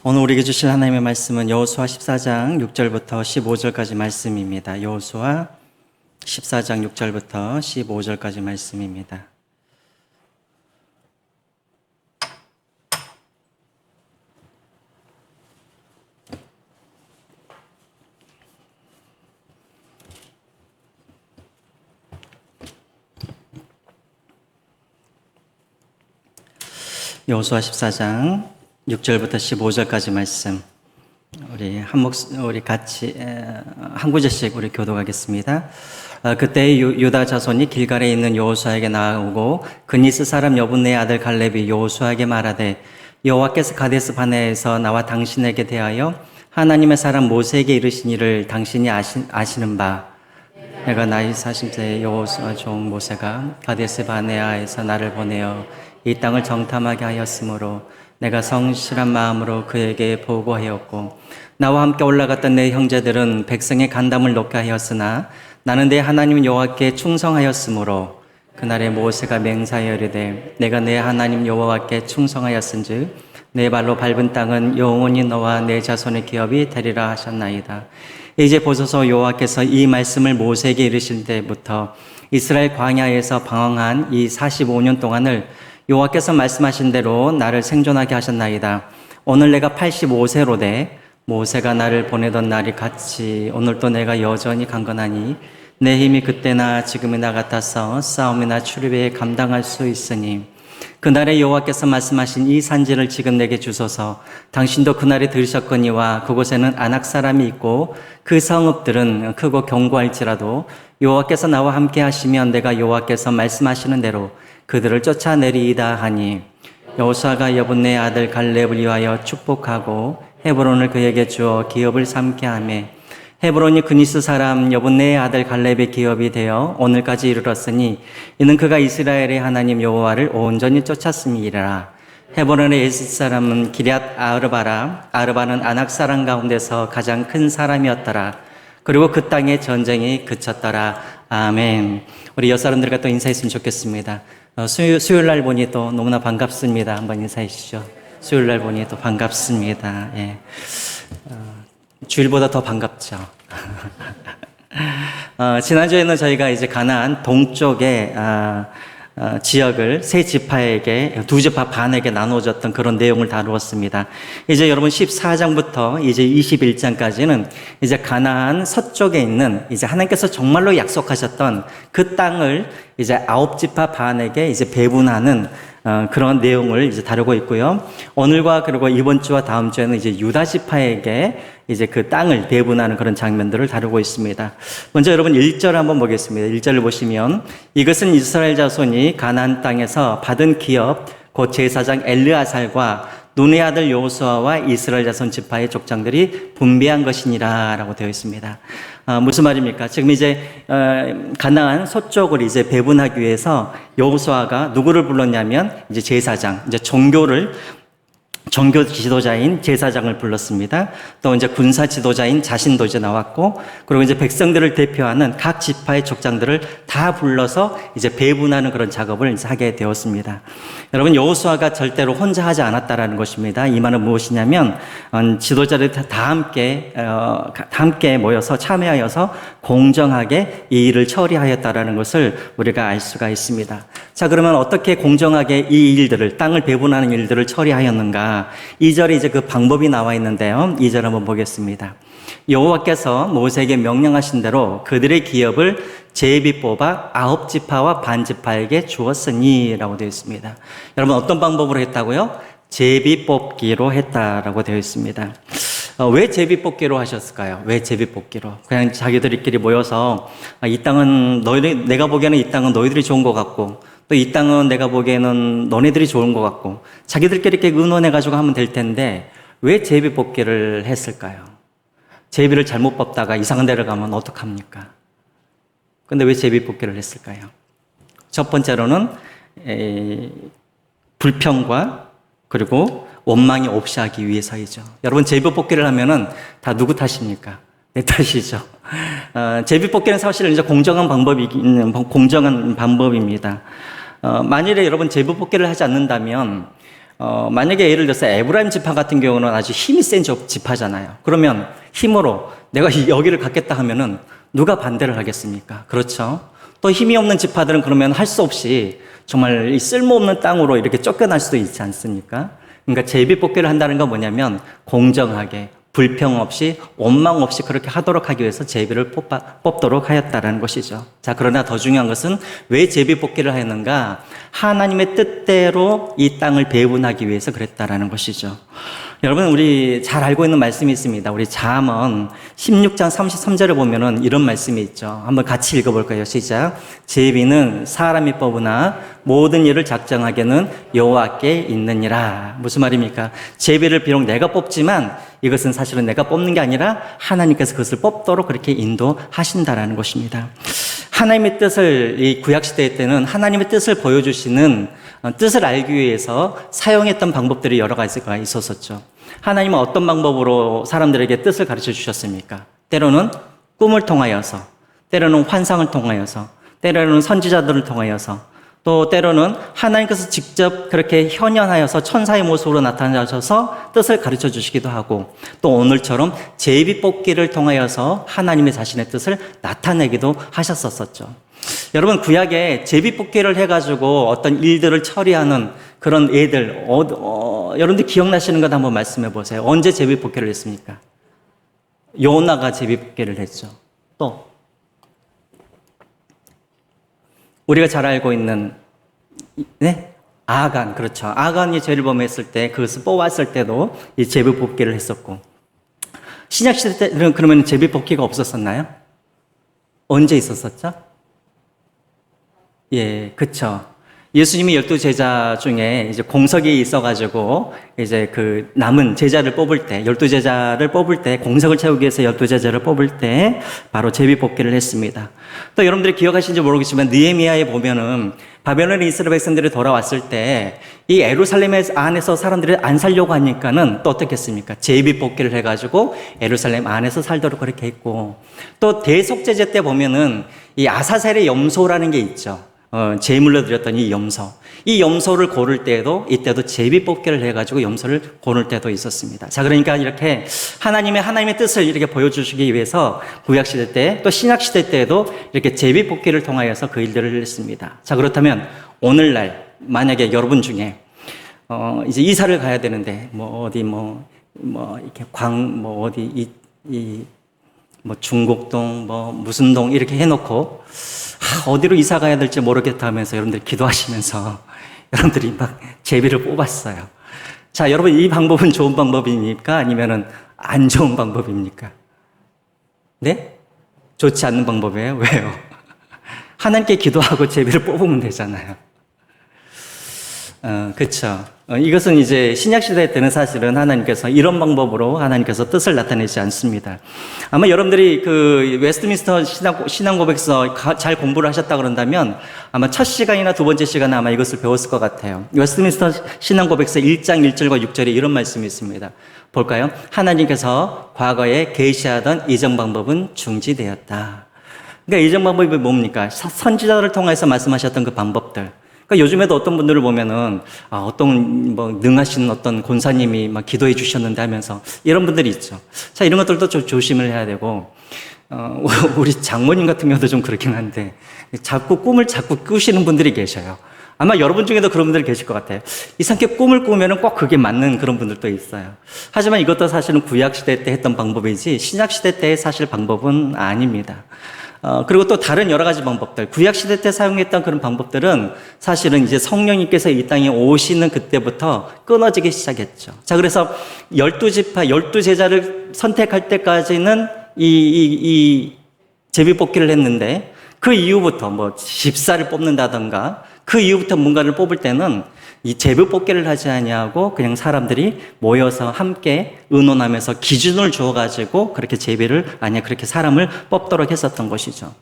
오늘 우리에게 주실 하나님의 말씀은 여호수아 14장 6절부터 15절까지 말씀입니다. 여호수아 14장 6절부터 15절까지 말씀입니다. 여호수아 14장 6절부터 15절까지 말씀 우리 같이 한 구절씩 우리 교독하겠습니다. 그때 유다 자손이 길갈에 있는 여호수아에게 나아오고 그니스 사람 여분네의 아들 갈렙이 여호수아에게 말하되 여호와께서 가데스 바네아에서 나와 당신에게 대하여 하나님의 사람 모세에게 이르신 일을 당신이 아시는 바 내가 나이 40세의 여호수아 종 모세가 가데스 바네아에서 나를 보내어 이 땅을 정탐하게 하였으므로 내가 성실한 마음으로 그에게 보고하였고 나와 함께 올라갔던 내 형제들은 백성의 간담을 놓게 하였으나 나는 내 하나님 여호와께 충성하였으므로 그날에 모세가 맹세하여 이르되 내가 내 하나님 여호와께 충성하였은즉 내 발로 밟은 땅은 영원히 너와 내 자손의 기업이 되리라 하셨나이다. 이제 보소서 여호와께서 이 말씀을 모세에게 이르실 때부터 이스라엘 광야에서 방황한 이 45년 동안을 여호와께서 말씀하신 대로 나를 생존하게 하셨나이다. 오늘 내가 85세로 돼 모세가 나를 보내던 날이 같이 오늘도 내가 여전히 강건하니 내 힘이 그때나 지금이나 같아서 싸움이나 출입에 감당할 수 있으니 그날에 여호와께서 말씀하신 이 산지를 지금 내게 주소서. 당신도 그날에 들으셨거니와 그곳에는 아낙 사람이 있고 그 성읍들은 크고 견고할지라도 여호와께서 나와 함께 하시면 내가 여호와께서 말씀하시는 대로 그들을 쫓아내리이다 하니 여호수아가 여분네의 아들 갈렙을 위하여 축복하고 헤브론을 그에게 주어 기업을 삼게 하며 헤브론이 그니스 사람 여분네의 아들 갈렙의 기업이 되어 오늘까지 이르렀으니 이는 그가 이스라엘의 하나님 여호와를 온전히 쫓았음이라. 헤브론의 에스 사람은 기럇 아르바는 아낙 사람 가운데서 가장 큰 사람이었더라. 그리고 그 땅에 전쟁이 그쳤더라. 아멘. 우리 옆사람들과 또 인사했으면 좋겠습니다. 수요일 날 보니 또 너무나 반갑습니다. 한번 인사해 주시죠. 수요일 날 보니 또 반갑습니다. 예. 주일보다 더 반갑죠. 지난주에는 저희가 이제 가나안 동쪽의 지역을 세 지파에게, 두 지파 반에게 나누어졌던 그런 내용을 다루었습니다. 이제 여러분 14장부터 이제 21장까지는 이제 가나안 서쪽에 있는 이제 하나님께서 정말로 약속하셨던 그 땅을 이제 9지파 반에게 이제 배분하는 그런 내용을 이제 다루고 있고요. 오늘과 그리고 이번 주와 다음 주에는 이제 유다 지파에게 이제 그 땅을 배분하는 그런 장면들을 다루고 있습니다. 먼저 여러분 1절 한번 보겠습니다. 1절을 보시면 이것은 이스라엘 자손이 가나안 땅에서 받은 기업 곧 제사장 엘르아살과 눈의 아들 여호수아와 이스라엘 자손 지파의 족장들이 분배한 것이니라 라고 되어 있습니다. 무슨 말입니까? 지금 이제 가나안 서쪽을 이제 배분하기 위해서 여호수아가 누구를 불렀냐면 이제 제사장, 이제 종교 지도자인 제사장을 불렀습니다. 또 이제 군사 지도자인 자신도 이제 나왔고, 그리고 이제 백성들을 대표하는 각 지파의 족장들을 다 불러서 이제 배분하는 그런 작업을 이제 하게 되었습니다. 여러분, 여호수아가 절대로 혼자 하지 않았다라는 것입니다. 이 말은 무엇이냐면 지도자들이 다 함께 모여서 참여하여서 공정하게 이 일을 처리하였다라는 것을 우리가 알 수가 있습니다. 자, 그러면 어떻게 공정하게 이 일들을, 땅을 배분하는 일들을 처리하였는가? 2절에 이제 그 방법이 나와 있는데요. 2절 한번 보겠습니다. 여호와께서 모세에게 명령하신 대로 그들의 기업을 제비 뽑아 9지파와 반지파에게 주었으니 라고 되어 있습니다. 여러분, 어떤 방법으로 했다고요? 제비 뽑기로 했다라고 되어 있습니다. 왜 제비 뽑기로 하셨을까요? 왜 제비 뽑기로? 그냥 자기들끼리 모여서 이 땅은 내가 보기에는 이 땅은 너희들이 좋은 것 같고, 또 이 땅은 내가 보기에는 너네들이 좋은 것 같고, 자기들끼리 이렇게 의논해가지고 하면 될 텐데 왜 제비 뽑기를 했을까요? 제비를 잘못 뽑다가 이상한 데를 가면 어떡합니까? 근데 왜 제비 뽑기를 했을까요? 첫 번째로는 불평과 그리고 원망이 없이 하기 위해서이죠. 여러분, 제비 뽑기를 하면은 다 누구 탓입니까? 내 탓이죠. 제비 뽑기는 사실 이제 공정한 방법입니다. 만일에 여러분 제비 뽑기를 하지 않는다면 만약에 예를 들어서 에브라임 지파 같은 경우는 아주 힘이 센 지파잖아요. 그러면 힘으로 내가 여기를 갖겠다 하면은 누가 반대를 하겠습니까? 그렇죠. 또 힘이 없는 지파들은 그러면 할 수 없이 정말 이 쓸모없는 땅으로 이렇게 쫓겨날 수도 있지 않습니까? 그러니까 제비뽑기를 한다는 건 뭐냐면 공정하게 불평 없이 원망 없이 그렇게 하도록 하기 위해서 제비를 뽑도록 하였다라는 것이죠. 자, 그러나 더 중요한 것은 왜 제비뽑기를 하였는가? 하나님의 뜻대로 이 땅을 배분하기 위해서 그랬다라는 것이죠. 여러분, 우리 잘 알고 있는 말씀이 있습니다. 우리 잠언 16장 33절에 보면은 이런 말씀이 있죠. 한번 같이 읽어볼까요? 시작. 제비는 사람이 뽑으나 모든 일을 작정하게는 여호와께 있느니라. 무슨 말입니까? 제비를 비록 내가 뽑지만 이것은 사실은 내가 뽑는 게 아니라 하나님께서 그것을 뽑도록 그렇게 인도하신다라는 것입니다. 하나님의 뜻을 이 구약시대 때는 하나님의 뜻을 보여주시는 뜻을 알기 위해서 사용했던 방법들이 여러 가지가 있었었죠. 하나님은 어떤 방법으로 사람들에게 뜻을 가르쳐 주셨습니까? 때로는 꿈을 통하여서, 때로는 환상을 통하여서, 때로는 선지자들을 통하여서, 또 때로는 하나님께서 직접 그렇게 현현하여서 천사의 모습으로 나타나셔서 뜻을 가르쳐 주시기도 하고, 또 오늘처럼 제비뽑기를 통하여서 하나님의 자신의 뜻을 나타내기도 하셨었죠. 여러분, 구약에 제비뽑기를 해가지고 어떤 일들을 처리하는 그런 애들, 여러분들 기억나시는 것 한번 말씀해 보세요. 언제 제비뽑기를 했습니까? 요나가 제비뽑기를 했죠. 또 우리가 잘 알고 있는 아간, 그렇죠. 아간이 죄를 범했을 때 그것을 뽑았을 때도 이 제비뽑기를 했었고, 신약시대 때는 그러면 제비뽑기가 없었었나요? 언제 있었었죠? 예, 그쵸. 예수님이 12제자 중에 이제 공석이 있어가지고 이제 그 남은 제자를 뽑을 때, 12제자를 뽑을 때, 공석을 채우기 위해서 12제자를 뽑을 때 바로 제비뽑기를 했습니다. 또 여러분들이 기억하시는지 모르겠지만 느헤미야에 보면은 바벨론의 이스라엘 백성들이 돌아왔을 때 이 예루살렘 안에서 사람들이 안 살려고 하니까는 또 어떻게 했습니까? 제비뽑기를 해가지고 예루살렘 안에서 살도록 그렇게 했고, 또 대속제제 때 보면은 이 아사셀의 염소라는 게 있죠. 제물로 드렸던 이 염소. 이 염소를 고를 때에도 이때도 제비뽑기를 해가지고 염소를 고를 때도 있었습니다. 자, 그러니까 이렇게 하나님의 뜻을 이렇게 보여주시기 위해서 구약시대 때 또 신약시대 때에도 이렇게 제비뽑기를 통하여서 그 일들을 했습니다. 자, 그렇다면 오늘날 만약에 여러분 중에 이제 이사를 가야 되는데 이렇게 중곡동 무슨 동 이렇게 해놓고 어디로 이사 가야 될지 모르겠다 하면서 여러분들이 기도하시면서 여러분들이 막 제비를 뽑았어요. 자, 여러분, 이 방법은 좋은 방법입니까? 아니면은 안 좋은 방법입니까? 네? 좋지 않는 방법이에요? 왜요? 하나님께 기도하고 제비를 뽑으면 되잖아요. 그쵸. 이것은 이제 신약시대 때는 사실은 하나님께서 이런 방법으로 하나님께서 뜻을 나타내지 않습니다. 아마 여러분들이 그 웨스트민스터 신앙고백서 잘 공부를 하셨다 그런다면 아마 첫 시간이나 두 번째 시간에 아마 이것을 배웠을 것 같아요. 웨스트민스터 신앙고백서 1장 1절과 6절에 이런 말씀이 있습니다. 볼까요? 하나님께서 과거에 계시하던 이전 방법은 중지되었다. 그러니까 이전 방법이 뭡니까? 선지자를 통해서 말씀하셨던 그 방법들. 그러니까 요즘에도 어떤 분들을 보면은 어떤 능하신 어떤 권사님이 막 기도해 주셨는데 하면서 이런 분들이 있죠. 자, 이런 것들도 좀 조심을 해야 되고, 우리 장모님 같은 경우도 좀 그렇긴 한데 꿈을 자꾸 꾸시는 분들이 계셔요. 아마 여러분 중에도 그런 분들 계실 것 같아요. 이상하게 꿈을 꾸면은 꼭 그게 맞는 그런 분들도 있어요. 하지만 이것도 사실은 구약시대 때 했던 방법이지 신약시대 때의 사실 방법은 아닙니다. 그리고 또 다른 여러 가지 방법들, 구약시대 때 사용했던 그런 방법들은 사실은 이제 성령님께서 이 땅에 오시는 그때부터 끊어지기 시작했죠. 자, 그래서 12지파, 12제자를 선택할 때까지는 이 제비뽑기를 했는데 그 이후부터 집사를 뽑는다던가 그 이후부터 뭔가를 뽑을 때는 이 제비뽑기를 하지 아니하고 그냥 사람들이 모여서 함께 의논하면서 기준을 주어가지고 그렇게 그렇게 사람을 뽑도록 했었던 것이죠.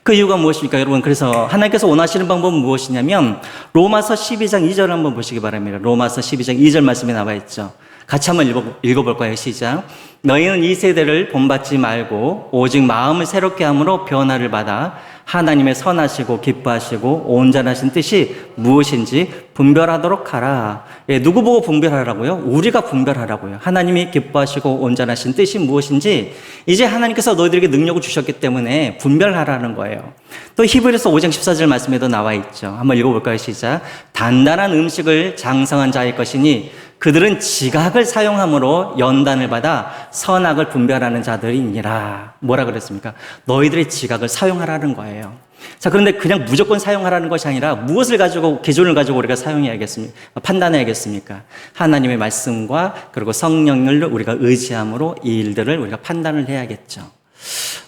그 이유가 무엇입니까, 여러분? 그래서 하나님께서 원하시는 방법은 무엇이냐면 로마서 12장 2절 한번 보시기 바랍니다. 로마서 12장 2절 말씀에 나와 있죠. 같이 한번 읽어볼까요? 시작. 너희는 이 세대를 본받지 말고 오직 마음을 새롭게 함으로 변화를 받아 하나님의 선하시고 기뻐하시고 온전하신 뜻이 무엇인지 분별하도록 하라. 예, 누구 보고 분별하라고요? 우리가 분별하라고요. 하나님이 기뻐하시고 온전하신 뜻이 무엇인지 이제 하나님께서 너희들에게 능력을 주셨기 때문에 분별하라는 거예요. 또 히브리서 5장 14절 말씀에도 나와 있죠. 한번 읽어볼까요? 시작. 단단한 음식을 장성한 자의 것이니 그들은 지각을 사용함으로 연단을 받아 선악을 분별하는 자들이니라. 뭐라 그랬습니까? 너희들의 지각을 사용하라는 거예요. 자, 그런데 그냥 무조건 사용하라는 것이 아니라 무엇을 가지고, 기준을 가지고 우리가 사용해야겠습니까? 판단해야겠습니까? 하나님의 말씀과 그리고 성령을 우리가 의지함으로 이 일들을 우리가 판단을 해야겠죠.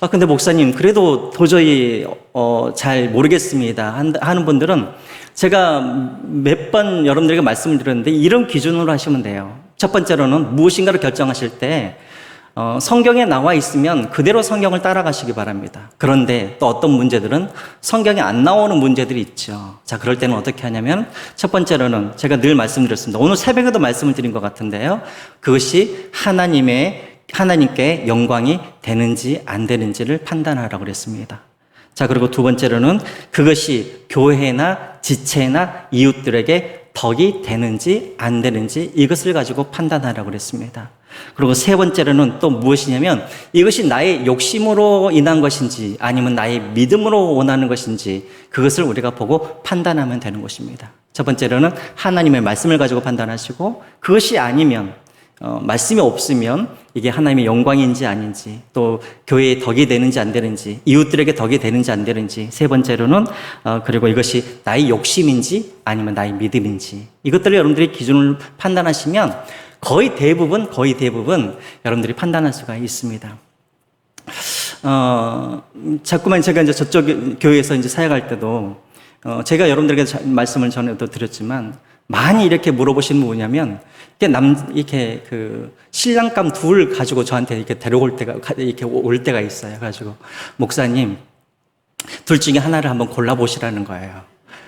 근데 목사님, 그래도 도저히, 잘 모르겠습니다. 하는 분들은 제가 몇 번 여러분들에게 말씀을 드렸는데 이런 기준으로 하시면 돼요. 첫 번째로는 무엇인가를 결정하실 때 성경에 나와 있으면 그대로 성경을 따라가시기 바랍니다. 그런데 또 어떤 문제들은 성경에 안 나오는 문제들이 있죠. 자, 그럴 때는 어떻게 하냐면 첫 번째로는 제가 늘 말씀드렸습니다. 오늘 새벽에도 말씀을 드린 것 같은데요. 그것이 하나님께 영광이 되는지 안 되는지를 판단하라고 그랬습니다. 자, 그리고 두 번째로는 그것이 교회나 지체나 이웃들에게 덕이 되는지 안 되는지 이것을 가지고 판단하라고 그랬습니다. 그리고 세 번째로는 또 무엇이냐면 이것이 나의 욕심으로 인한 것인지 아니면 나의 믿음으로 원하는 것인지 그것을 우리가 보고 판단하면 되는 것입니다. 첫 번째로는 하나님의 말씀을 가지고 판단하시고 그것이 아니면 말씀이 없으면 이게 하나님의 영광인지 아닌지 또 교회에 덕이 되는지 안 되는지 이웃들에게 덕이 되는지 안 되는지 세 번째로는 그리고 이것이 나의 욕심인지 아니면 나의 믿음인지 이것들을 여러분들이 기준을 판단하시면 거의 대부분 여러분들이 판단할 수가 있습니다. 자꾸만 제가 이제 저쪽 교회에서 이제 사역할 때도 제가 여러분들에게 말씀을 전에도 드렸지만 많이 이렇게 물어보시는 분 뭐냐면 이렇게 그 신랑감 둘 가지고 저한테 이렇게 데려올 때가 이렇게 올 때가 있어요. 가지고 목사님 둘 중에 하나를 한번 골라보시라는 거예요.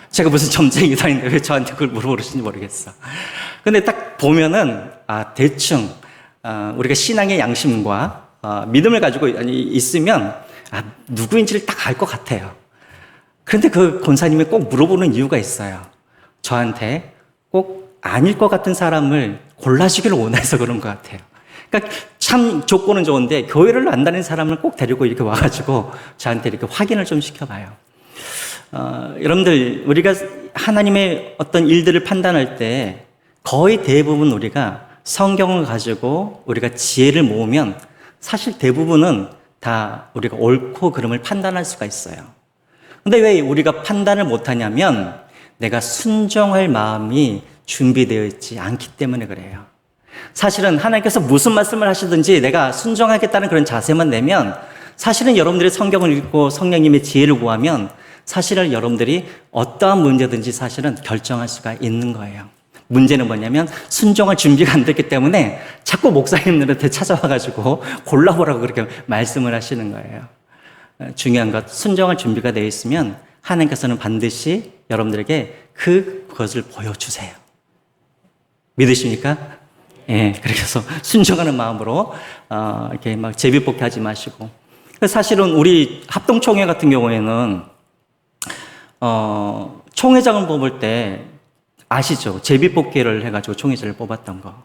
제가 무슨 점쟁이도 아닌데 왜 저한테 그걸 물어보시는지 모르겠어. 근데 딱 보면은 대충 우리가 신앙의 양심과 믿음을 가지고 있으면 누구인지를 딱 알 것 같아요. 그런데 그 권사님이 꼭 물어보는 이유가 있어요. 저한테 꼭 아닐 것 같은 사람을 골라주기를 원해서 그런 것 같아요. 그러니까 참 조건은 좋은데 교회를 안 다니는 사람을 꼭 데리고 이렇게 와가지고 저한테 이렇게 확인을 좀 시켜봐요. 여러분들 우리가 하나님의 어떤 일들을 판단할 때 거의 대부분 우리가 성경을 가지고 우리가 지혜를 모으면 사실 대부분은 다 우리가 옳고 그름을 판단할 수가 있어요. 근데 왜 우리가 판단을 못하냐면 내가 순종할 마음이 준비되어 있지 않기 때문에 그래요. 사실은 하나님께서 무슨 말씀을 하시든지 내가 순종하겠다는 그런 자세만 내면 사실은 여러분들이 성경을 읽고 성령님의 지혜를 구하면 사실은 여러분들이 어떠한 문제든지 사실은 결정할 수가 있는 거예요. 문제는 뭐냐면 순종할 준비가 안 됐기 때문에 자꾸 목사님들한테 찾아와가지고 골라보라고 그렇게 말씀을 하시는 거예요. 중요한 것, 순종할 준비가 되어 있으면 하나님께서는 반드시 여러분들에게 그것을 보여주세요. 믿으십니까? 예, 그래서 순종하는 마음으로 이렇게 막 제비뽑기 하지 마시고. 사실은 우리 합동총회 같은 경우에는 총회장을 뽑을 때 아시죠? 제비뽑기를 해가지고 총회장을 뽑았던 거.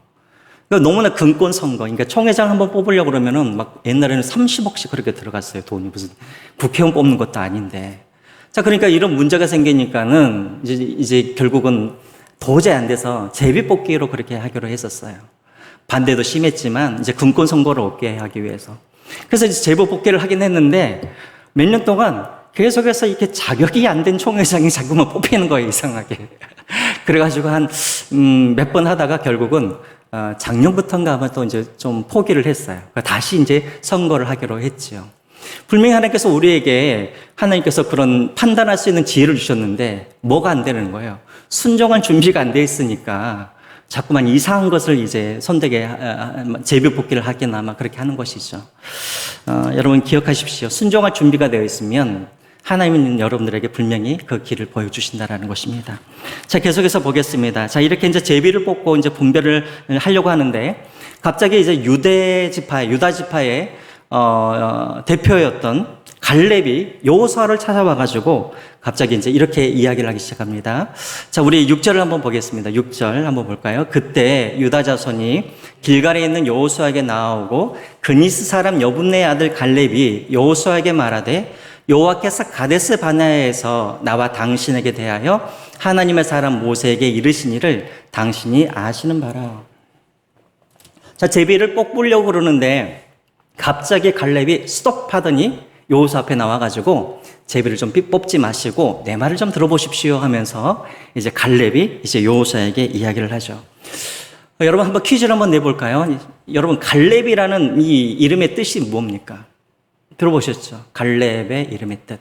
그러니까 너무나 근권 선거. 그러니까 총회장 한번 뽑으려고 그러면은 막 옛날에는 30억씩 그렇게 들어갔어요. 돈이 무슨 국회의원 뽑는 것도 아닌데. 자, 그러니까 이런 문제가 생기니까는 이제 결국은 도저히 안 돼서 제비뽑기로 그렇게 하기로 했었어요. 반대도 심했지만 이제 근권 선거를 얻게 하기 위해서. 그래서 이제 제비뽑기를 하긴 했는데 몇 년 동안 계속해서 이렇게 자격이 안 된 총회장이 자꾸만 뽑히는 거예요, 이상하게. 그래가지고 한 몇 번 하다가 결국은 작년부터인가 아마 또 이제 좀 포기를 했어요. 다시 이제 선거를 하기로 했지요. 분명히 하나님께서 우리에게 하나님께서 그런 판단할 수 있는 지혜를 주셨는데 뭐가 안 되는 거예요? 순종한 준비가 안 돼 있으니까 자꾸만 이상한 것을 이제 선택에 제비뽑기를 하거나 아마 그렇게 하는 것이죠. 여러분 기억하십시오. 순종할 준비가 되어 있으면 하나님은 여러분들에게 분명히 그 길을 보여주신다라는 것입니다. 자, 계속해서 보겠습니다. 자, 이렇게 이제 제비를 뽑고 이제 분별을 하려고 하는데 갑자기 이제 유다 지파에 대표였던 갈렙이 여호수아를 찾아와가지고 갑자기 이제 이렇게 이야기를 하기 시작합니다. 자, 우리 6절을 한번 보겠습니다. 6절 한번 볼까요? 그때 유다 자손이 길갈에 있는 여호수아에게 나아오고 그니스 사람 여분네의 아들 갈렙이 여호수아에게 말하되 여호와께서 가데스 바네아에서 나와 당신에게 대하여 하나님의 사람 모세에게 이르시니를 당신이 아시는 바라. 자, 제비를 꼭 뿌려고 그러는데 갑자기 갈렙이 스톱하더니 여호수아 앞에 나와가지고 제비를 좀 뽑지 마시고 내 말을 좀 들어보십시오 하면서 이제 갈렙이 이제 여호수아에게 이야기를 하죠. 여러분 한번 퀴즈를 한번 내볼까요? 여러분 갈렙이라는 이 이름의 뜻이 뭡니까? 들어보셨죠? 갈렙의 이름의 뜻.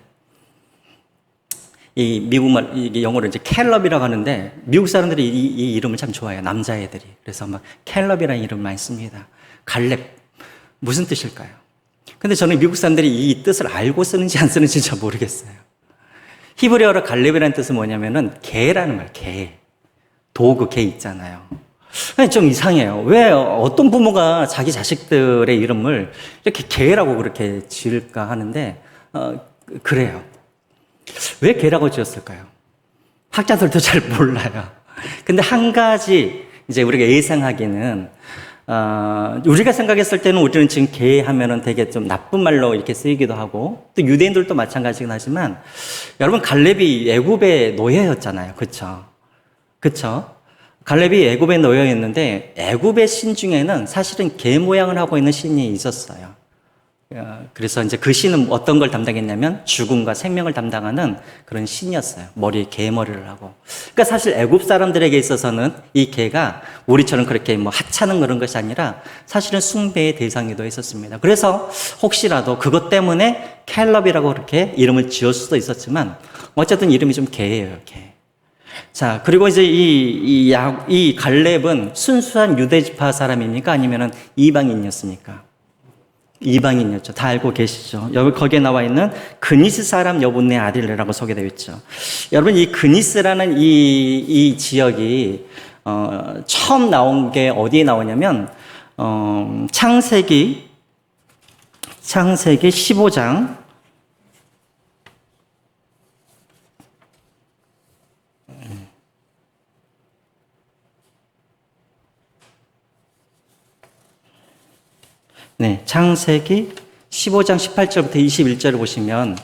이 미국말, 이게 영어로 이제 캘럽이라고 하는데 미국 사람들이 이 이름을 참 좋아해요. 남자애들이. 그래서 막 캘럽이라는 이름을 많이 씁니다. 갈렙. 무슨 뜻일까요? 근데 저는 미국 사람들이 이 뜻을 알고 쓰는지 안 쓰는지 잘 모르겠어요. 히브리어로 갈렙이라는 뜻은 뭐냐면은 개라는 말, 개. 도구 개 있잖아요. 좀 이상해요. 왜 어떤 부모가 자기 자식들의 이름을 이렇게 개라고 그렇게 지을까 하는데, 그래요. 왜 개라고 지었을까요? 학자들도 잘 몰라요. 근데 한 가지 이제 우리가 예상하기는 우리가 생각했을 때는 우리는 지금 개 하면은 되게 좀 나쁜 말로 이렇게 쓰이기도 하고 또 유대인들도 마찬가지긴 하지만 여러분 갈렙이 애굽의 노예였잖아요. 그쵸? 갈렙이 애굽의 노예였는데 애굽의 신 중에는 사실은 개 모양을 하고 있는 신이 있었어요. 그래서 이제 그 신은 어떤 걸 담당했냐면 죽음과 생명을 담당하는 그런 신이었어요. 머리에 개 머리를 하고. 그러니까 사실 애굽 사람들에게 있어서는 이 개가 우리처럼 그렇게 뭐 하찮은 그런 것이 아니라 사실은 숭배의 대상이기도 했었습니다. 그래서 혹시라도 그것 때문에 캘럽이라고 그렇게 이름을 지을 수도 있었지만 어쨌든 이름이 좀 개예요, 개. 자, 그리고 이제 이 갈렙은 순수한 유대지파 사람입니까? 아니면은 이방인이었습니까? 이방인이었죠. 다 알고 계시죠. 여기 거기에 나와 있는 그니스 사람 여분네 아들이라고 소개되어 있죠. 여러분 이 그니스라는 이 지역이 처음 나온 게 어디에 나오냐면 창세기 15장 네, 창세기 15장 18절부터 21절을 보시면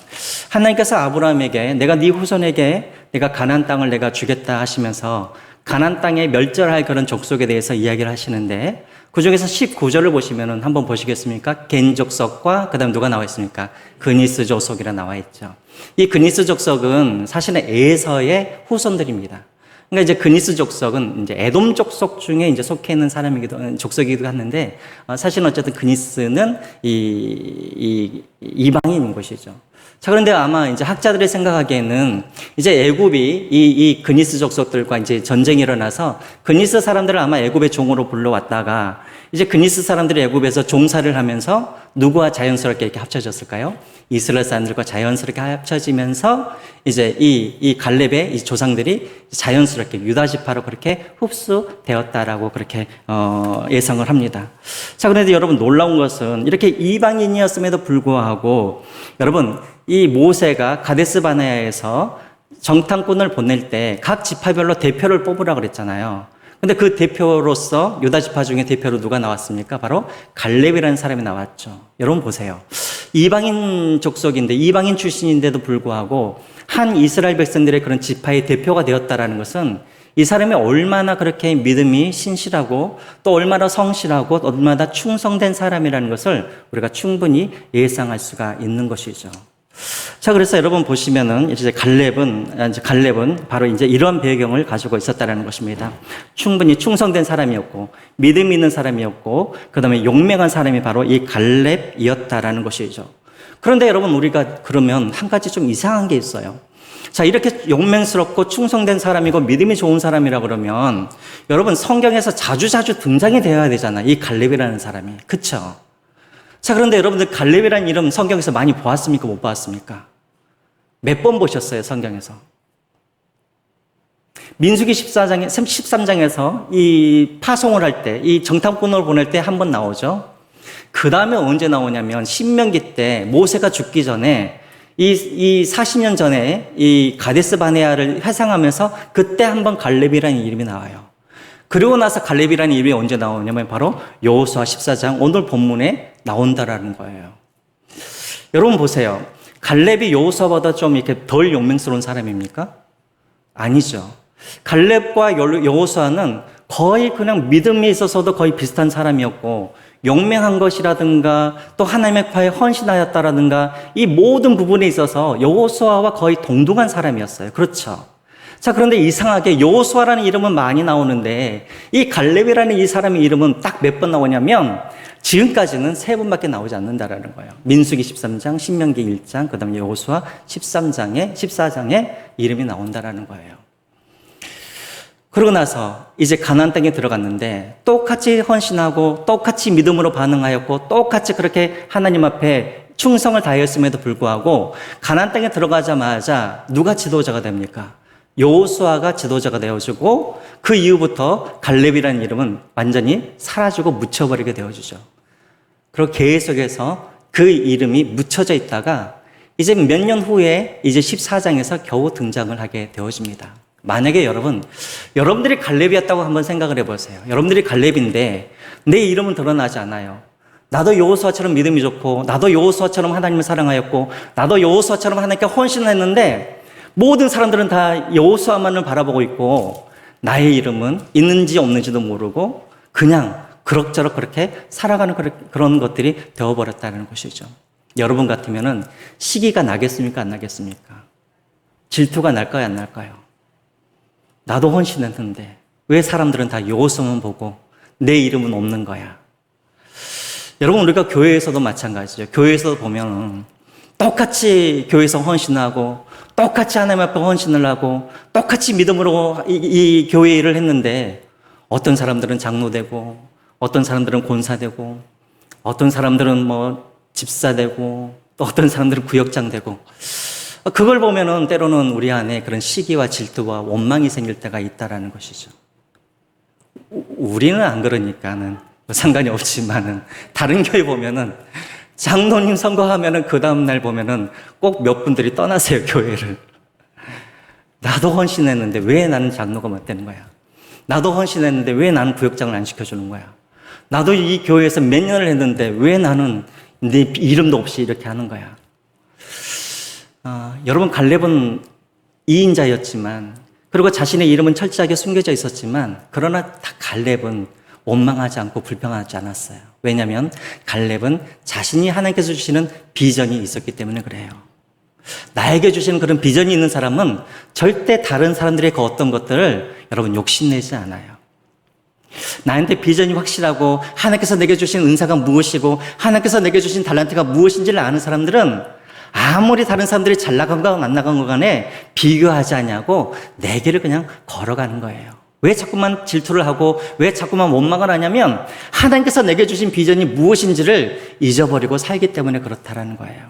하나님께서 아브라함에게 내가 네 후손에게 내가 가나안 땅을 내가 주겠다 하시면서 가나안 땅에 멸절할 그런 족속에 대해서 이야기를 하시는데 그중에서 19절을 보시면은 한번 보시겠습니까? 겐 족속과 그다음 누가 나와 있습니까? 그니스 족속이라 나와 있죠. 이 그니스 족속은 사실은 에서의 후손들입니다. 그러니까 이제 그니스 족속은 이제 에돔 족속 중에 이제 속해 있는 족속이기도 하는데 사실은 어쨌든 그니스는 이방인인 것이죠. 자, 그런데 아마 이제 학자들이 생각하기에는 이제 애굽이 이 그니스 족속들과 이제 전쟁이 일어나서 그니스 사람들을 아마 애굽의 종으로 불러왔다가 이제 그니스 사람들이 애굽에서 종살을 하면서 누구와 자연스럽게 이렇게 합쳐졌을까요? 이스라엘 사람들과 자연스럽게 합쳐지면서 이제 이 갈렙의 이 조상들이 자연스럽게 유다 지파로 그렇게 흡수되었다라고 그렇게 예상을 합니다. 자, 그런데 여러분 놀라운 것은 이렇게 이방인이었음에도 불구하고 여러분 이 모세가 가데스 바네아에서 정탐꾼을 보낼 때 각 지파별로 대표를 뽑으라고 그랬잖아요. 근데 그 대표로서 유다 지파 중에 대표로 누가 나왔습니까? 바로 갈렙이라는 사람이 나왔죠. 여러분 보세요. 이방인 족속인데 이방인 출신인데도 불구하고 한 이스라엘 백성들의 그런 지파의 대표가 되었다라는 것은 이 사람이 얼마나 그렇게 믿음이 신실하고 또 얼마나 성실하고 얼마나 충성된 사람이라는 것을 우리가 충분히 예상할 수가 있는 것이죠. 자, 그래서 여러분 보시면은 이제 갈렙은 바로 이제 이런 배경을 가지고 있었다라는 것입니다. 충분히 충성된 사람이었고, 믿음 있는 사람이었고, 그 다음에 용맹한 사람이 바로 이 갈렙이었다라는 것이죠. 그런데 여러분 우리가 그러면 한 가지 좀 이상한 게 있어요. 자, 이렇게 용맹스럽고 충성된 사람이고 믿음이 좋은 사람이라 그러면 여러분 성경에서 자주자주 등장이 되어야 되잖아요. 이 갈렙이라는 사람이. 그쵸? 자, 그런데 여러분들 갈렙이라는 이름 성경에서 많이 보았습니까? 못 보았습니까? 몇 번 보셨어요, 성경에서? 민수기 13장에서 이 파송을 할 때, 이 정탐꾼을 보낼 때 한 번 나오죠. 그 다음에 언제 나오냐면 신명기 때 모세가 죽기 전에 이 40년 전에 이 가데스 바네아를 회상하면서 그때 한번 갈렙이라는 이름이 나와요. 그리고 나서 갈렙이라는 이름이 언제 나오냐면 바로 여호수아 14장 오늘 본문에 나온다라는 거예요. 여러분 보세요. 갈렙이 여호수아보다 좀 이렇게 덜 용맹스러운 사람입니까? 아니죠. 갈렙과 여호수아는 거의 그냥 믿음에 있어서도 거의 비슷한 사람이었고 용맹한 것이라든가 또 하나님의 헌신하였다라든가 이 모든 부분에 있어서 여호수아와 거의 동등한 사람이었어요. 그렇죠. 자, 그런데 이상하게 여호수아라는 이름은 많이 나오는데 이 갈렙이라는 이 사람의 이름은 딱 몇 번 나오냐면 지금까지는 3번밖에 나오지 않는다라는 거예요. 민수기 13장, 신명기 1장, 그 다음에 여호수아 14장에 이름이 나온다라는 거예요. 그러고 나서 이제 가나안 땅에 들어갔는데 똑같이 헌신하고 똑같이 믿음으로 반응하였고 똑같이 그렇게 하나님 앞에 충성을 다했음에도 불구하고 가나안 땅에 들어가자마자 누가 지도자가 됩니까? 여호수아가 지도자가 되어주고 그 이후부터 갈렙이라는 이름은 완전히 사라지고 묻혀버리게 되어주죠. 그리고 계속해서 그 이름이 묻혀져 있다가 이제 몇 년 후에 이제 14장에서 겨우 등장을 하게 되어집니다. 만약에 여러분들이 갈렙이었다고 한번 생각을 해보세요. 여러분들이 갈렙인데 내 이름은 드러나지 않아요. 나도 여호수아처럼 믿음이 좋고 나도 여호수아처럼 하나님을 사랑하였고 나도 여호수아처럼 하나님께 헌신을 했는데 모든 사람들은 다 여호수아만을 바라보고 있고 나의 이름은 있는지 없는지도 모르고 그냥 그럭저럭 그렇게 살아가는 그런 것들이 되어버렸다는 것이죠. 여러분 같으면은 시기가 나겠습니까? 안 나겠습니까? 질투가 날까요? 안 날까요? 나도 헌신했는데 왜 사람들은 다 여호수아만 보고 내 이름은 없는 거야? 여러분 우리가 교회에서도 마찬가지죠. 교회에서 보면 똑같이 교회에서 헌신하고 똑같이 하나님 앞에 헌신을 하고 똑같이 믿음으로 이 교회 일을 했는데 어떤 사람들은 장로되고 어떤 사람들은 권사되고 어떤 사람들은 뭐 집사되고 또 어떤 사람들은 구역장 되고 그걸 보면은 때로는 우리 안에 그런 시기와 질투와 원망이 생길 때가 있다라는 것이죠. 우리는 안 그러니까는 상관이 없지만은 다른 교회 보면은 장로님 선거하면은 그 다음날 보면은 꼭 몇 분들이 떠나세요, 교회를. 나도 헌신했는데 왜 나는 장로가 못 되는 거야? 나도 헌신했는데 왜 나는 구역장을 안 시켜주는 거야? 나도 이 교회에서 몇 년을 했는데 왜 나는 내 이름도 없이 이렇게 하는 거야? 여러분 갈렙은 2인자였지만 그리고 자신의 이름은 철저하게 숨겨져 있었지만 그러나 갈렙은 원망하지 않고 불평하지 않았어요. 왜냐하면 갈렙은 자신이 하나님께서 주시는 비전이 있었기 때문에 그래요. 나에게 주시는 그런 비전이 있는 사람은 절대 다른 사람들의 그 어떤 것들을 여러분 욕심내지 않아요. 나한테 비전이 확실하고 하나님께서 내게 주신 은사가 무엇이고 하나님께서 내게 주신 달란트가 무엇인지를 아는 사람들은 아무리 다른 사람들이 잘 나간가 안 나간 것 간에 비교하지 않냐고 내 길을 그냥 걸어가는 거예요. 왜 자꾸만 질투를 하고 왜 자꾸만 원망을 하냐면 하나님께서 내게 주신 비전이 무엇인지를 잊어버리고 살기 때문에 그렇다라는 거예요.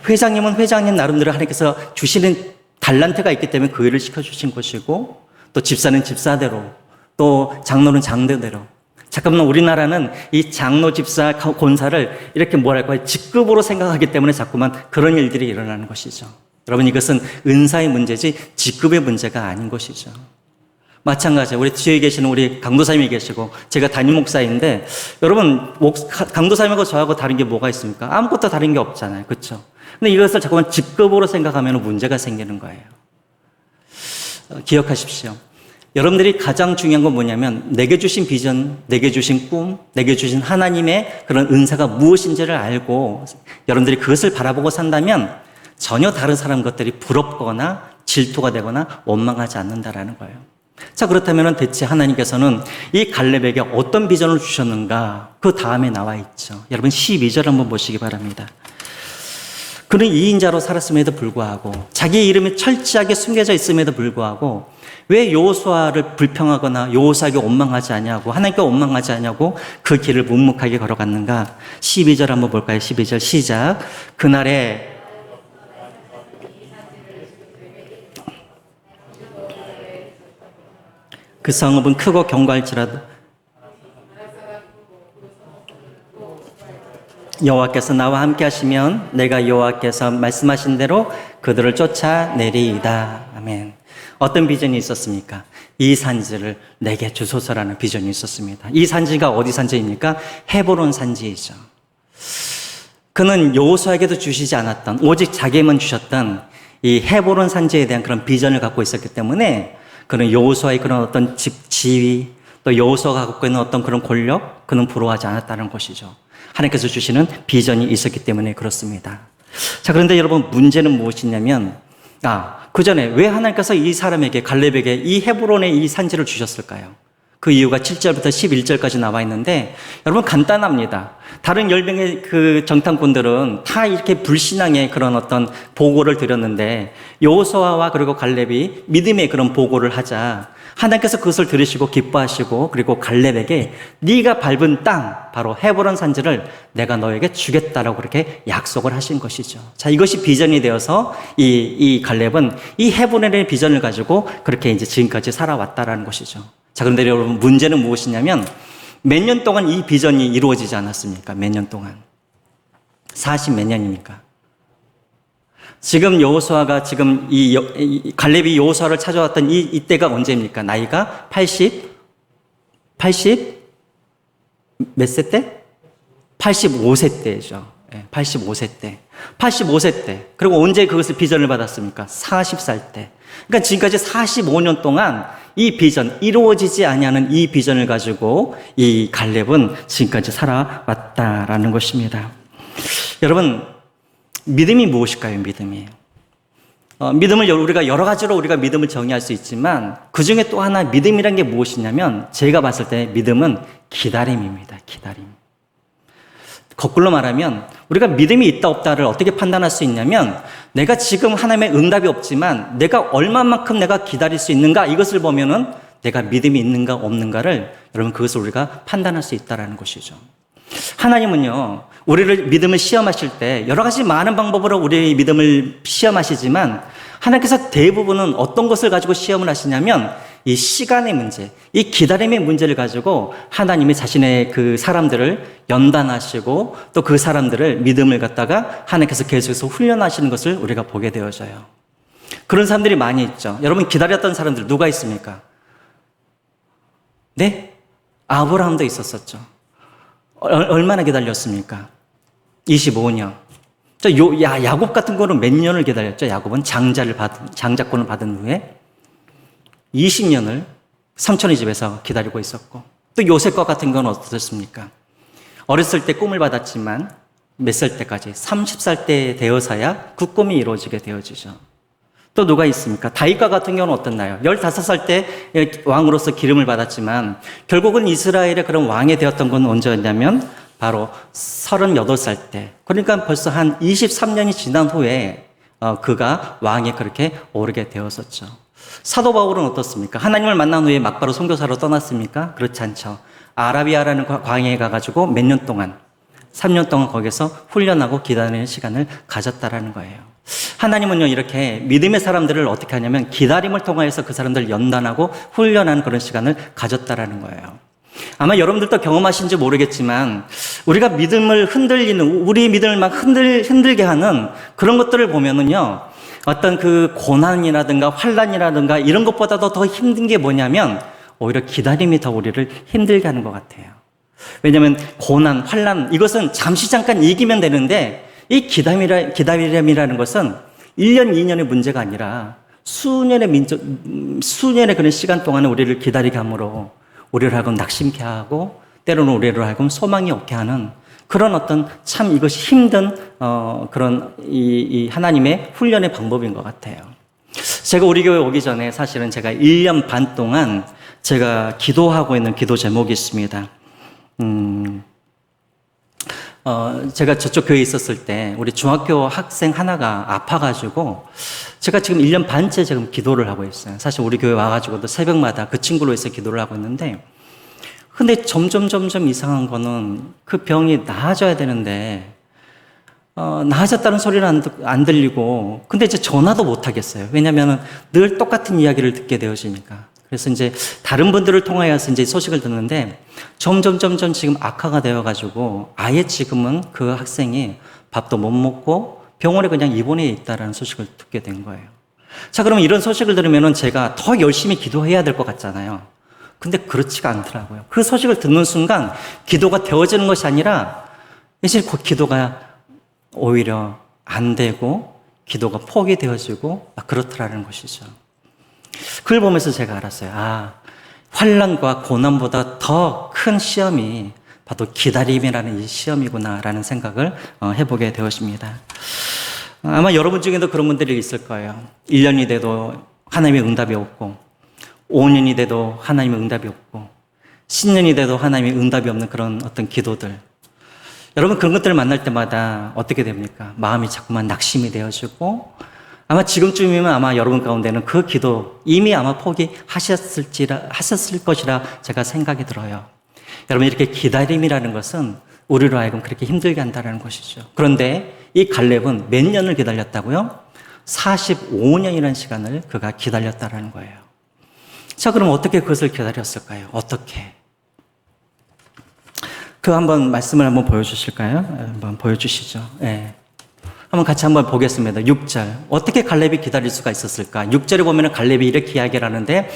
회장님은 회장님 나름대로 하나님께서 주시는 달란트가 있기 때문에 그 일을 시켜주신 것이고 또 집사는 집사대로 또 장로는 장로대로 잠깐만 우리나라는 이 장로 집사 권사를 이렇게 뭐랄까요 직급으로 생각하기 때문에 자꾸만 그런 일들이 일어나는 것이죠. 여러분 이것은 은사의 문제지 직급의 문제가 아닌 것이죠. 마찬가지예요. 우리 뒤에 계시는 우리 강도사님이 계시고 제가 담임 목사인데 여러분 강도사님하고 저하고 다른 게 뭐가 있습니까? 아무것도 다른 게 없잖아요. 그렇죠? 근데 이것을 자꾸만 직급으로 생각하면 문제가 생기는 거예요. 기억하십시오. 여러분들이 가장 중요한 건 뭐냐면 내게 주신 비전, 내게 주신 꿈, 내게 주신 하나님의 그런 은사가 무엇인지를 알고 여러분들이 그것을 바라보고 산다면 전혀 다른 사람 것들이 부럽거나 질투가 되거나 원망하지 않는다라는 거예요. 자, 그렇다면 대체 하나님께서는 이 갈렙에게 어떤 비전을 주셨는가? 그 다음에 나와 있죠. 여러분 12절 한번 보시기 바랍니다. 그는 2인자로 살았음에도 불구하고 자기 이름이 철저하게 숨겨져 있음에도 불구하고 왜 여호수아를 불평하거나 여호수아에게 원망하지 않냐고 하나님께 원망하지 않냐고 그 길을 묵묵하게 걸어갔는가? 12절 한번 볼까요? 12절 시작. 그날에 그 성읍은 크고 견고할지라도 여호와께서 나와 함께 하시면 내가 여호와께서 말씀하신 대로 그들을 쫓아내리이다. 아멘. 어떤 비전이 있었습니까? 이 산지를 내게 주소서라는 비전이 있었습니다. 이 산지가 어디 산지입니까? 헤브론 산지이죠. 그는 여호수아에게도 주시지 않았던, 오직 자기에만 주셨던 이 헤브론 산지에 대한 그런 비전을 갖고 있었기 때문에 그는 여호수아의 그런 어떤 지위, 또 여호수아가 갖고 있는 어떤 그런 권력, 그는 부러워하지 않았다는 것이죠. 하나님께서 주시는 비전이 있었기 때문에 그렇습니다. 자, 그런데 여러분, 문제는 무엇이냐면, 그 전에 왜 하나님께서 이 사람에게, 갈렙에게 이 헤브론의 이 산지를 주셨을까요? 그 이유가 7절부터 11절까지 나와 있는데, 여러분, 간단합니다. 다른 10명의 그 정탐꾼들은 다 이렇게 불신앙의 그런 어떤 보고를 드렸는데, 여호수아와 그리고 갈렙이 믿음의 그런 보고를 하자 하나님께서 그것을 들으시고 기뻐하시고, 그리고 갈렙에게 네가 밟은 땅, 바로 헤브론 산지를 내가 너에게 주겠다라고 그렇게 약속을 하신 것이죠. 자, 이것이 비전이 되어서 이 갈렙은 이 헤브론의 비전을 가지고 그렇게 이제 지금까지 살아왔다라는 것이죠. 자, 그런데 여러분, 문제는 무엇이냐면 몇 년 동안 이 비전이 이루어지지 않았습니까? 몇 년 동안? 40 몇 년입니까? 지금 여호수아가 지금 이 갈렙이 여호수아를 찾아왔던 이때가 언제입니까? 나이가 80 몇 세 때? 85세 때죠. 85세 때. 85세 때. 그리고 언제 그것을 비전을 받았습니까? 40살 때. 그러니까 지금까지 45년 동안 이 비전, 이루어지지 아니하는 이 비전을 가지고 이 갈렙은 지금까지 살아왔다라는 것입니다. 여러분, 믿음이 무엇일까요? 믿음이. 믿음을 우리가 여러 가지로 우리가 믿음을 정의할 수 있지만 그 중에 또 하나 믿음이란 게 무엇이냐면 제가 봤을 때 믿음은 기다림입니다. 기다림. 거꾸로 말하면 우리가 믿음이 있다 없다를 어떻게 판단할 수 있냐면 내가 지금 하나님의 응답이 없지만 내가 얼마만큼 내가 기다릴 수 있는가 이것을 보면은 내가 믿음이 있는가 없는가를 여러분 그것을 우리가 판단할 수 있다는 것이죠. 하나님은요, 우리를 믿음을 시험하실 때 여러 가지 많은 방법으로 우리의 믿음을 시험하시지만 하나님께서 대부분은 어떤 것을 가지고 시험을 하시냐면 이 시간의 문제, 이 기다림의 문제를 가지고 하나님이 자신의 그 사람들을 연단하시고 또 그 사람들을 믿음을 갖다가 하나님께서 계속해서 훈련하시는 것을 우리가 보게 되어져요. 그런 사람들이 많이 있죠. 여러분 기다렸던 사람들 누가 있습니까? 네? 아브라함도 있었었죠. 얼마나 기다렸습니까? 25년. 야곱 같은 거는 몇 년을 기다렸죠? 야곱은 장자권을 받은 후에 20년을 삼촌의 집에서 기다리고 있었고, 또 요셉과 같은 건 어떻습니까? 어렸을 때 꿈을 받았지만 몇 살 때까지? 30살 때 되어서야 그 꿈이 이루어지게 되어지죠. 또 누가 있습니까? 다윗과 같은 경우는 어떻나요? 15살 때 왕으로서 기름을 받았지만 결국은 이스라엘의 그런 왕이 되었던 건 언제였냐면 바로 38살 때. 그러니까 벌써 한 23년이 지난 후에 그가 왕에 그렇게 오르게 되었었죠. 사도 바울은 어떻습니까? 하나님을 만난 후에 막바로 선교사로 떠났습니까? 그렇지 않죠. 아라비아라는 광야에 가가지고 몇 년 동안, 3년 동안 거기서 훈련하고 기다리는 시간을 가졌다라는 거예요. 하나님은요, 이렇게 믿음의 사람들을 어떻게 하냐면 기다림을 통해서 그 사람들을 연단하고 훈련하는 그런 시간을 가졌다라는 거예요. 아마 여러분들도 경험하신지 모르겠지만 우리가 믿음을 흔들리는, 우리 믿음을 막 흔들게 하는 그런 것들을 보면은요, 어떤 그 고난이라든가 환난이라든가 이런 것보다도 더 힘든 게 뭐냐면 오히려 기다림이 더 우리를 힘들게 하는 것 같아요. 왜냐하면 고난, 환난 이것은 잠깐 이기면 되는데 이 기다림이라는 것은 1년, 2년의 문제가 아니라 수년의 그런 시간 동안에 우리를 기다리게 함으로 우리를 하여금 낙심케 하고 때로는 우리를 하여금 소망이 없게 하는 그런 어떤 참 이것이 힘든 그런 이 하나님의 훈련의 방법인 것 같아요. 제가 우리 교회 오기 전에 사실은 제가 1년 반 동안 제가 기도하고 있는 기도 제목이 있습니다. 제가 저쪽 교회에 있었을 때 우리 중학교 학생 하나가 아파가지고 제가 지금 1년 반째 지금 기도를 하고 있어요. 사실 우리 교회 와가지고도 새벽마다 그 친구로 해서 기도를 하고 있는데 근데 점점 이상한 거는 그 병이 나아져야 되는데 나아졌다는 소리는 안 들리고 근데 이제 전화도 못 하겠어요. 왜냐면은 늘 똑같은 이야기를 듣게 되어지니까. 그래서 이제 다른 분들을 통하여서 이제 소식을 듣는데 점점 지금 악화가 되어가지고 아예 지금은 그 학생이 밥도 못 먹고 병원에 그냥 입원해 있다라는 소식을 듣게 된 거예요. 자, 그러면 이런 소식을 들으면은 제가 더 열심히 기도해야 될 것 같잖아요. 근데 그렇지가 않더라고요. 그 소식을 듣는 순간 기도가 되어지는 것이 아니라 이제 그 기도가 오히려 안 되고 기도가 포기되어지고 그렇더라는 것이죠. 그걸 보면서 제가 알았어요. 아, 환난과 고난보다 더 큰 시험이 바로 기다림이라는 이 시험이구나라는 생각을 해보게 되었습니다. 아마 여러분 중에도 그런 분들이 있을 거예요. 1년이 돼도 하나님의 응답이 없고 5년이 돼도 하나님의 응답이 없고 10년이 돼도 하나님의 응답이 없는 그런 어떤 기도들. 여러분 그런 것들을 만날 때마다 어떻게 됩니까? 마음이 자꾸만 낙심이 되어지고 아마 지금쯤이면 아마 여러분 가운데는 그 기도 이미 아마 포기하셨을 것이라 제가 생각이 들어요. 여러분 이렇게 기다림이라는 것은 우리로 하여금 그렇게 힘들게 한다는 것이죠. 그런데 이 갈렙은 몇 년을 기다렸다고요? 45년이라는 시간을 그가 기다렸다는 거예요. 자, 그럼 어떻게 그것을 기다렸을까요? 어떻게? 그 한번 말씀을 한번 보여주실까요? 한번 보여주시죠. 네. 한번 같이 한번 보겠습니다. 6절. 어떻게 갈렙이 기다릴 수가 있었을까? 6절에 보면 갈렙이 이렇게 이야기를 하는데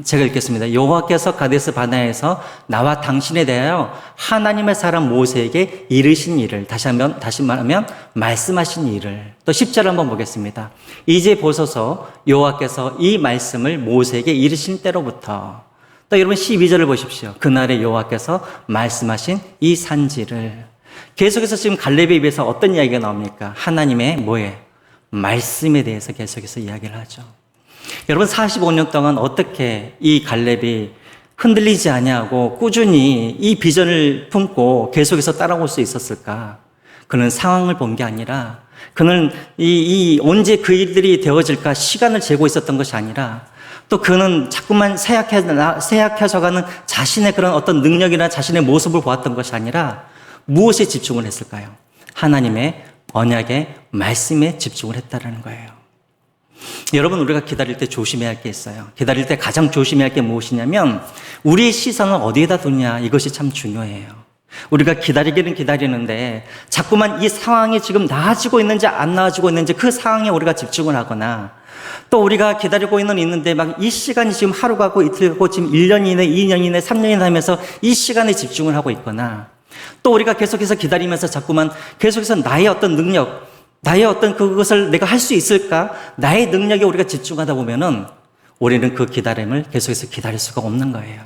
제가 읽겠습니다. 여호와께서 가데스 바네아에서 나와 당신에 대하여 하나님의 사람 모세에게 이르신 일을 다시 말하면 말씀하신 일을 또 10절 한번 보겠습니다. 이제 보소서 여호와께서 이 말씀을 모세에게 이르신 때로부터 또 여러분 12절을 보십시오. 그날에 여호와께서 말씀하신 이 산지를 계속해서 지금 갈렙에 입에서 어떤 이야기가 나옵니까? 하나님의 말씀에 대해서 계속해서 이야기를 하죠. 여러분 45년 동안 어떻게 이 갈렙이 흔들리지 아니하고 꾸준히 이 비전을 품고 계속해서 따라올 수 있었을까? 그는 상황을 본 게 아니라 그는 언제 그 일들이 되어질까 시간을 재고 있었던 것이 아니라 또 그는 자꾸만 쇠약해져가는 자신의 그런 어떤 능력이나 자신의 모습을 보았던 것이 아니라 무엇에 집중을 했을까요? 하나님의 언약의 말씀에 집중을 했다는 거예요. 여러분 우리가 기다릴 때 조심해야 할 게 있어요. 기다릴 때 가장 조심해야 할 게 무엇이냐면 우리의 시선을 어디에다 두냐 이것이 참 중요해요. 우리가 기다리기는 기다리는데 자꾸만 이 상황이 지금 나아지고 있는지 안 나아지고 있는지 그 상황에 우리가 집중을 하거나 또 우리가 기다리고 있는데 막 이 시간이 지금 하루 가고 이틀 가고 지금 1년 이내, 2년 이내, 3년이 하면서 이 시간에 집중을 하고 있거나 또 우리가 계속해서 기다리면서 자꾸만 계속해서 나의 어떤 능력, 나의 어떤 그것을 내가 할 수 있을까? 나의 능력에 우리가 집중하다 보면은 우리는 그 기다림을 계속해서 기다릴 수가 없는 거예요.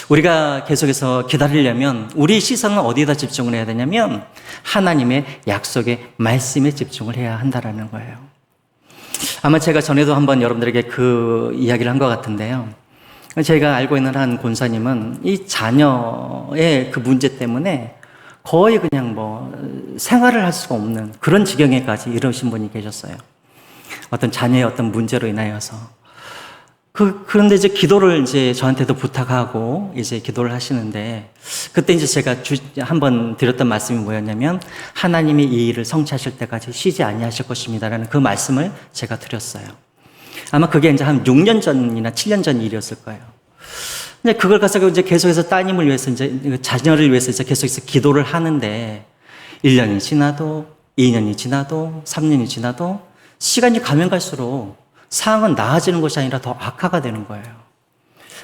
우리가 계속해서 기다리려면 우리 시선은 어디에다 집중을 해야 되냐면 하나님의 약속의 말씀에 집중을 해야 한다라는 거예요. 아마 제가 전에도 한번 여러분들에게 그 이야기를 한 것 같은데요. 제가 알고 있는 한 권사님은 이 자녀의 그 문제 때문에 거의 그냥 생활을 할 수가 없는 그런 지경에까지 이르신 분이 계셨어요. 어떤 자녀의 어떤 문제로 인하여서. 그런데 이제 기도를 이제 저한테도 부탁하고 이제 기도를 하시는데 그때 이제 제가 한번 드렸던 말씀이 뭐였냐면 하나님이 이 일을 성취하실 때까지 쉬지 아니하실 것입니다라는 그 말씀을 제가 드렸어요. 아마 그게 이제 한 6년 전이나 7년 전 일이었을 거예요. 근데 그걸 가지고 이제 계속해서 따님을 위해서 이제 자녀를 위해서 이제 계속해서 기도를 하는데 1년이 지나도 2년이 지나도 3년이 지나도 시간이 가면 갈수록 상황은 나아지는 것이 아니라 더 악화가 되는 거예요.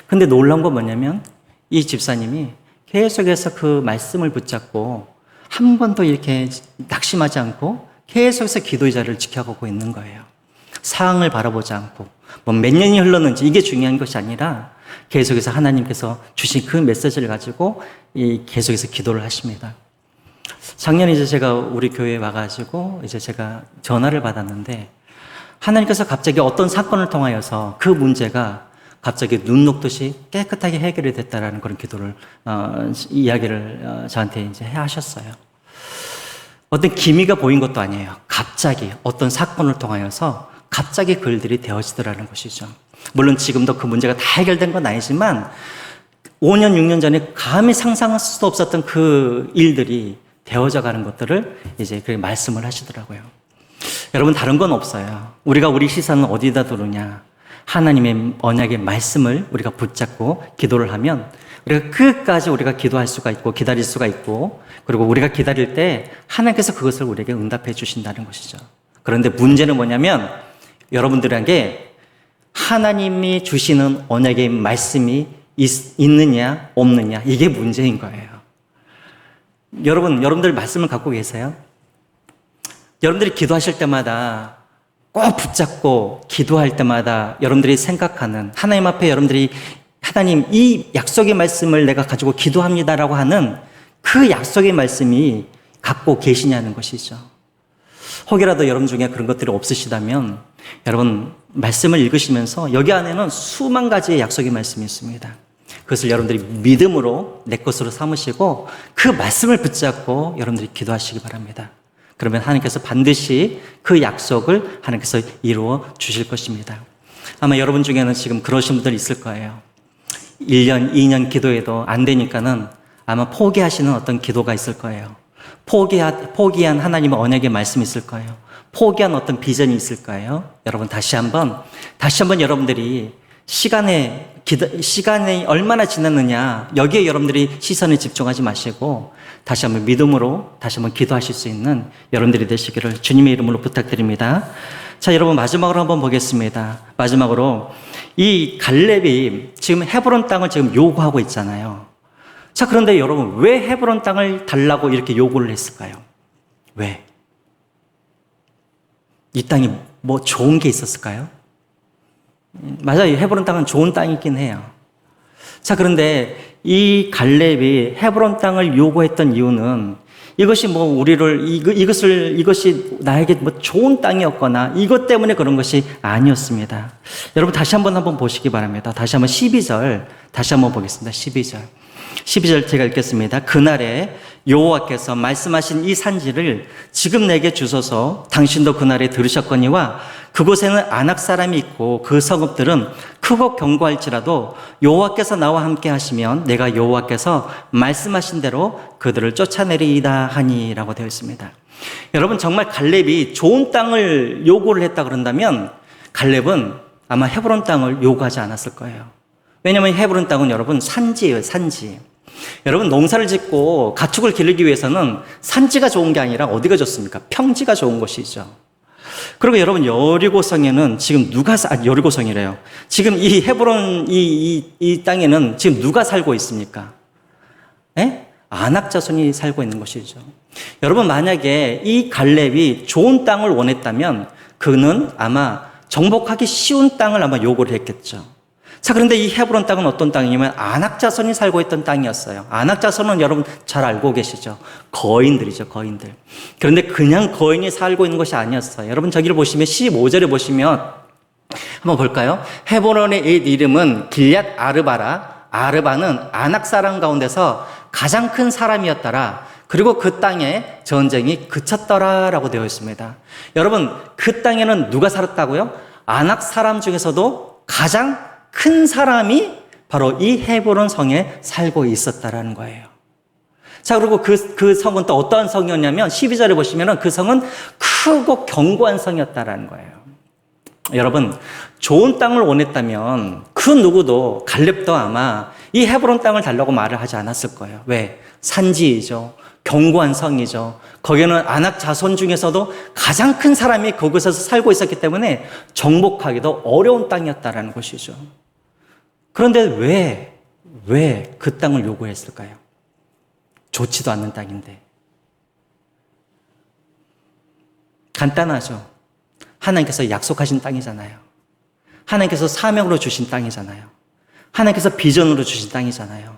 근데 놀라운 건 뭐냐면 이 집사님이 계속해서 그 말씀을 붙잡고 한 번도 이렇게 낙심하지 않고 계속해서 기도의 자리를 지켜가고 있는 거예요. 상황을 바라보지 않고 몇 년이 흘렀는지 이게 중요한 것이 아니라 계속해서 하나님께서 주신 그 메시지를 가지고 계속해서 기도를 하십니다. 작년에 이제 제가 우리 교회에 와가지고 이제 제가 전화를 받았는데 하나님께서 갑자기 어떤 사건을 통하여서 그 문제가 갑자기 눈 녹듯이 깨끗하게 해결이 됐다라는 그런 기도를 이야기를 저한테 이제 하셨어요. 어떤 기미가 보인 것도 아니에요. 갑자기 어떤 사건을 통하여서 갑자기 그 일들이 되어지더라는 것이죠. 물론 지금도 그 문제가 다 해결된 건 아니지만 5년, 6년 전에 감히 상상할 수도 없었던 그 일들이 되어져 가는 것들을 이제 그렇게 말씀을 하시더라고요. 여러분 다른 건 없어요. 우리가 우리 시선은 어디다 두느냐? 하나님의 언약의 말씀을 우리가 붙잡고 기도를 하면 우리가 끝까지 우리가 기도할 수가 있고 기다릴 수가 있고, 그리고 우리가 기다릴 때 하나님께서 그것을 우리에게 응답해 주신다는 것이죠. 그런데 문제는 뭐냐면 여러분들에게 하나님이 주시는 언약의 말씀이 있느냐 없느냐, 이게 문제인 거예요. 여러분들 말씀을 갖고 계세요? 여러분들이 기도하실 때마다 꼭 붙잡고 기도할 때마다 여러분들이 생각하는, 하나님 앞에 여러분들이 하나님 이 약속의 말씀을 내가 가지고 기도합니다라고 하는 그 약속의 말씀이 갖고 계시냐는 것이죠. 혹이라도 여러분 중에 그런 것들이 없으시다면 여러분 말씀을 읽으시면서 여기 안에는 수만 가지의 약속의 말씀이 있습니다. 그것을 여러분들이 믿음으로 내 것으로 삼으시고 그 말씀을 붙잡고 여러분들이 기도하시기 바랍니다. 그러면 하나님께서 반드시 그 약속을 하나님께서 이루어 주실 것입니다. 아마 여러분 중에는 지금 그러신 분들 있을 거예요. 1년, 2년 기도해도 안 되니까는 아마 포기하시는 어떤 기도가 있을 거예요. 포기한 하나님의 언약의 말씀이 있을 거예요. 포기한 어떤 비전이 있을 거예요. 여러분 다시 한번 여러분들이 시간이 얼마나 지났느냐, 여기에 여러분들이 시선을 집중하지 마시고 다시 한번 믿음으로 다시 한번 기도하실 수 있는 여러분들이 되시기를 주님의 이름으로 부탁드립니다. 자, 여러분 마지막으로 한번 보겠습니다. 마지막으로 이 갈렙이 지금 헤브론 땅을 지금 요구하고 있잖아요. 자, 그런데 여러분 왜 헤브론 땅을 달라고 이렇게 요구를 했을까요? 왜? 이 땅이 뭐 좋은 게 있었을까요? 맞아요. 헤브론 땅은 좋은 땅이긴 해요. 자, 그런데 이 갈렙이 헤브론 땅을 요구했던 이유는 이것이 뭐 이것이 나에게 뭐 좋은 땅이었거나 이것 때문에 그런 것이 아니었습니다. 여러분 다시 한번 보시기 바랍니다. 다시 한번 12절 다시 한번 보겠습니다. 12절 제가 읽겠습니다. 그날에 여호와께서 말씀하신 이 산지를 지금 내게 주소서. 당신도 그날에 들으셨거니와 그곳에는 아낙 사람이 있고 그 성읍들은 크고 견고할지라도 여호와께서 나와 함께 하시면 내가 여호와께서 말씀하신 대로 그들을 쫓아내리이다 하니라고 되어 있습니다. 여러분 정말 갈렙이 좋은 땅을 요구를 했다 그런다면 갈렙은 아마 헤브론 땅을 요구하지 않았을 거예요. 왜냐하면 헤브론 땅은 여러분 산지예요, 산지. 여러분 농사를 짓고 가축을 기르기 위해서는 산지가 좋은 게 아니라 어디가 좋습니까? 평지가 좋은 것이죠. 그리고 여러분 여리고성에는 지금 여리고성이래요. 지금 이 헤브론 이 땅에는 지금 누가 살고 있습니까? 아낙 자손이 살고 있는 것이죠. 여러분 만약에 이 갈렙이 좋은 땅을 원했다면 그는 아마 정복하기 쉬운 땅을 아마 요구를 했겠죠. 자, 그런데 이 헤브론 땅은 어떤 땅이냐면 아낙 자손이 살고 있던 땅이었어요. 아낙 자손은 여러분 잘 알고 계시죠? 거인들이죠, 거인들. 그런데 그냥 거인이 살고 있는 것이 아니었어요. 여러분 저기를 보시면 15절에 보시면 한번 볼까요? 헤브론의 옛 이름은 길앗 아르바라. 아르바는 아낙 사람 가운데서 가장 큰 사람이었더라. 그리고 그 땅에 전쟁이 그쳤더라라고 되어 있습니다. 여러분 그 땅에는 누가 살았다고요? 아낙 사람 중에서도 가장 큰 사람이 바로 이 헤브론 성에 살고 있었다라는 거예요. 자, 그리고 그 성은 또 어떠한 성이었냐면 12절에 보시면은 그 성은 크고 견고한 성이었다라는 거예요. 여러분, 좋은 땅을 원했다면 그 누구도 갈렙도 아마 이 헤브론 땅을 달라고 말을 하지 않았을 거예요. 왜? 산지이죠. 견고한 성이죠. 거기는 아낙 자손 중에서도 가장 큰 사람이 거기서 살고 있었기 때문에 정복하기도 어려운 땅이었다라는 것이죠. 그런데 왜 그 땅을 요구했을까요? 좋지도 않는 땅인데. 간단하죠. 하나님께서 약속하신 땅이잖아요. 하나님께서 사명으로 주신 땅이잖아요. 하나님께서 비전으로 주신 땅이잖아요.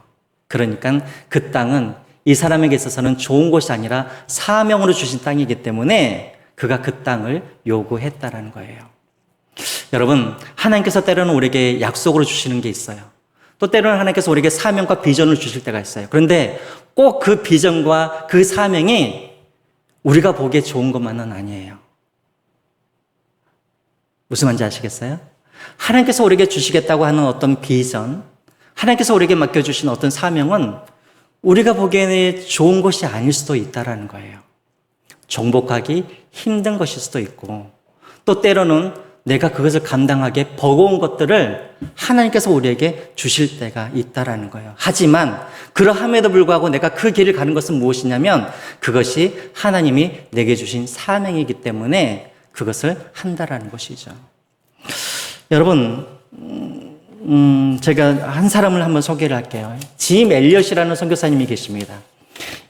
그러니까 그 땅은 이 사람에게 있어서는 좋은 곳이 아니라 사명으로 주신 땅이기 때문에 그가 그 땅을 요구했다라는 거예요. 여러분, 하나님께서 때로는 우리에게 약속으로 주시는 게 있어요. 또 때로는 하나님께서 우리에게 사명과 비전을 주실 때가 있어요. 그런데 꼭 그 비전과 그 사명이 우리가 보기에 좋은 것만은 아니에요. 무슨 말인지 아시겠어요? 하나님께서 우리에게 주시겠다고 하는 어떤 비전, 하나님께서 우리에게 맡겨주신 어떤 사명은 우리가 보기에는 좋은 것이 아닐 수도 있다는 거예요. 정복하기 힘든 것일 수도 있고, 또 때로는 내가 그것을 감당하기에 버거운 것들을 하나님께서 우리에게 주실 때가 있다라는 거예요. 하지만 그러함에도 불구하고 내가 그 길을 가는 것은 무엇이냐면 그것이 하나님이 내게 주신 사명이기 때문에 그것을 한다라는 것이죠. 여러분, 제가 한 사람을 한번 소개를 할게요. 짐 엘리엇이라는 선교사님이 계십니다.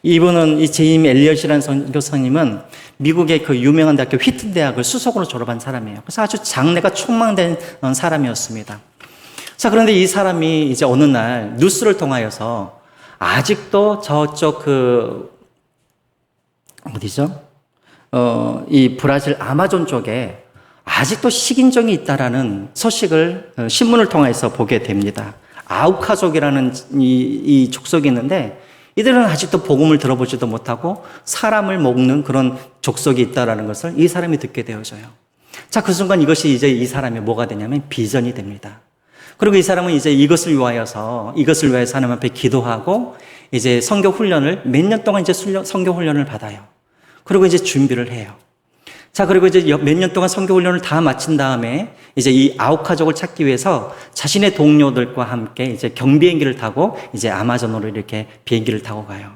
이분은 이 짐 엘리엇이라는 선교사님은 미국의 그 유명한 대학교 휘튼 대학을 수석으로 졸업한 사람이에요. 그래서 아주 장래가 촉망된 사람이었습니다. 자, 그런데 이 사람이 이제 어느 날 뉴스를 통하여서 아직도 저쪽 어디죠? 이 브라질 아마존 쪽에 아직도 식인종이 있다라는 소식을 신문을 통해서 보게 됩니다. 아우카족이라는 이 족속이 있는데 이들은 아직도 복음을 들어보지도 못하고 사람을 먹는 그런 족속이 있다라는 것을 이 사람이 듣게 되어져요. 자, 그 순간 이것이 이제 이 사람이 뭐가 되냐면 비전이 됩니다. 그리고 이 사람은 이제 이것을 위하여서 하나님 앞에 기도하고 이제 선교 훈련을 몇 년 동안 이제 선교 훈련을 받아요. 그리고 이제 준비를 해요. 자, 그리고 이제 몇 년 동안 선교 훈련을 다 마친 다음에 이제 이 아우카족을 찾기 위해서 자신의 동료들과 함께 이제 경비행기를 타고 이제 아마존으로 이렇게 비행기를 타고 가요.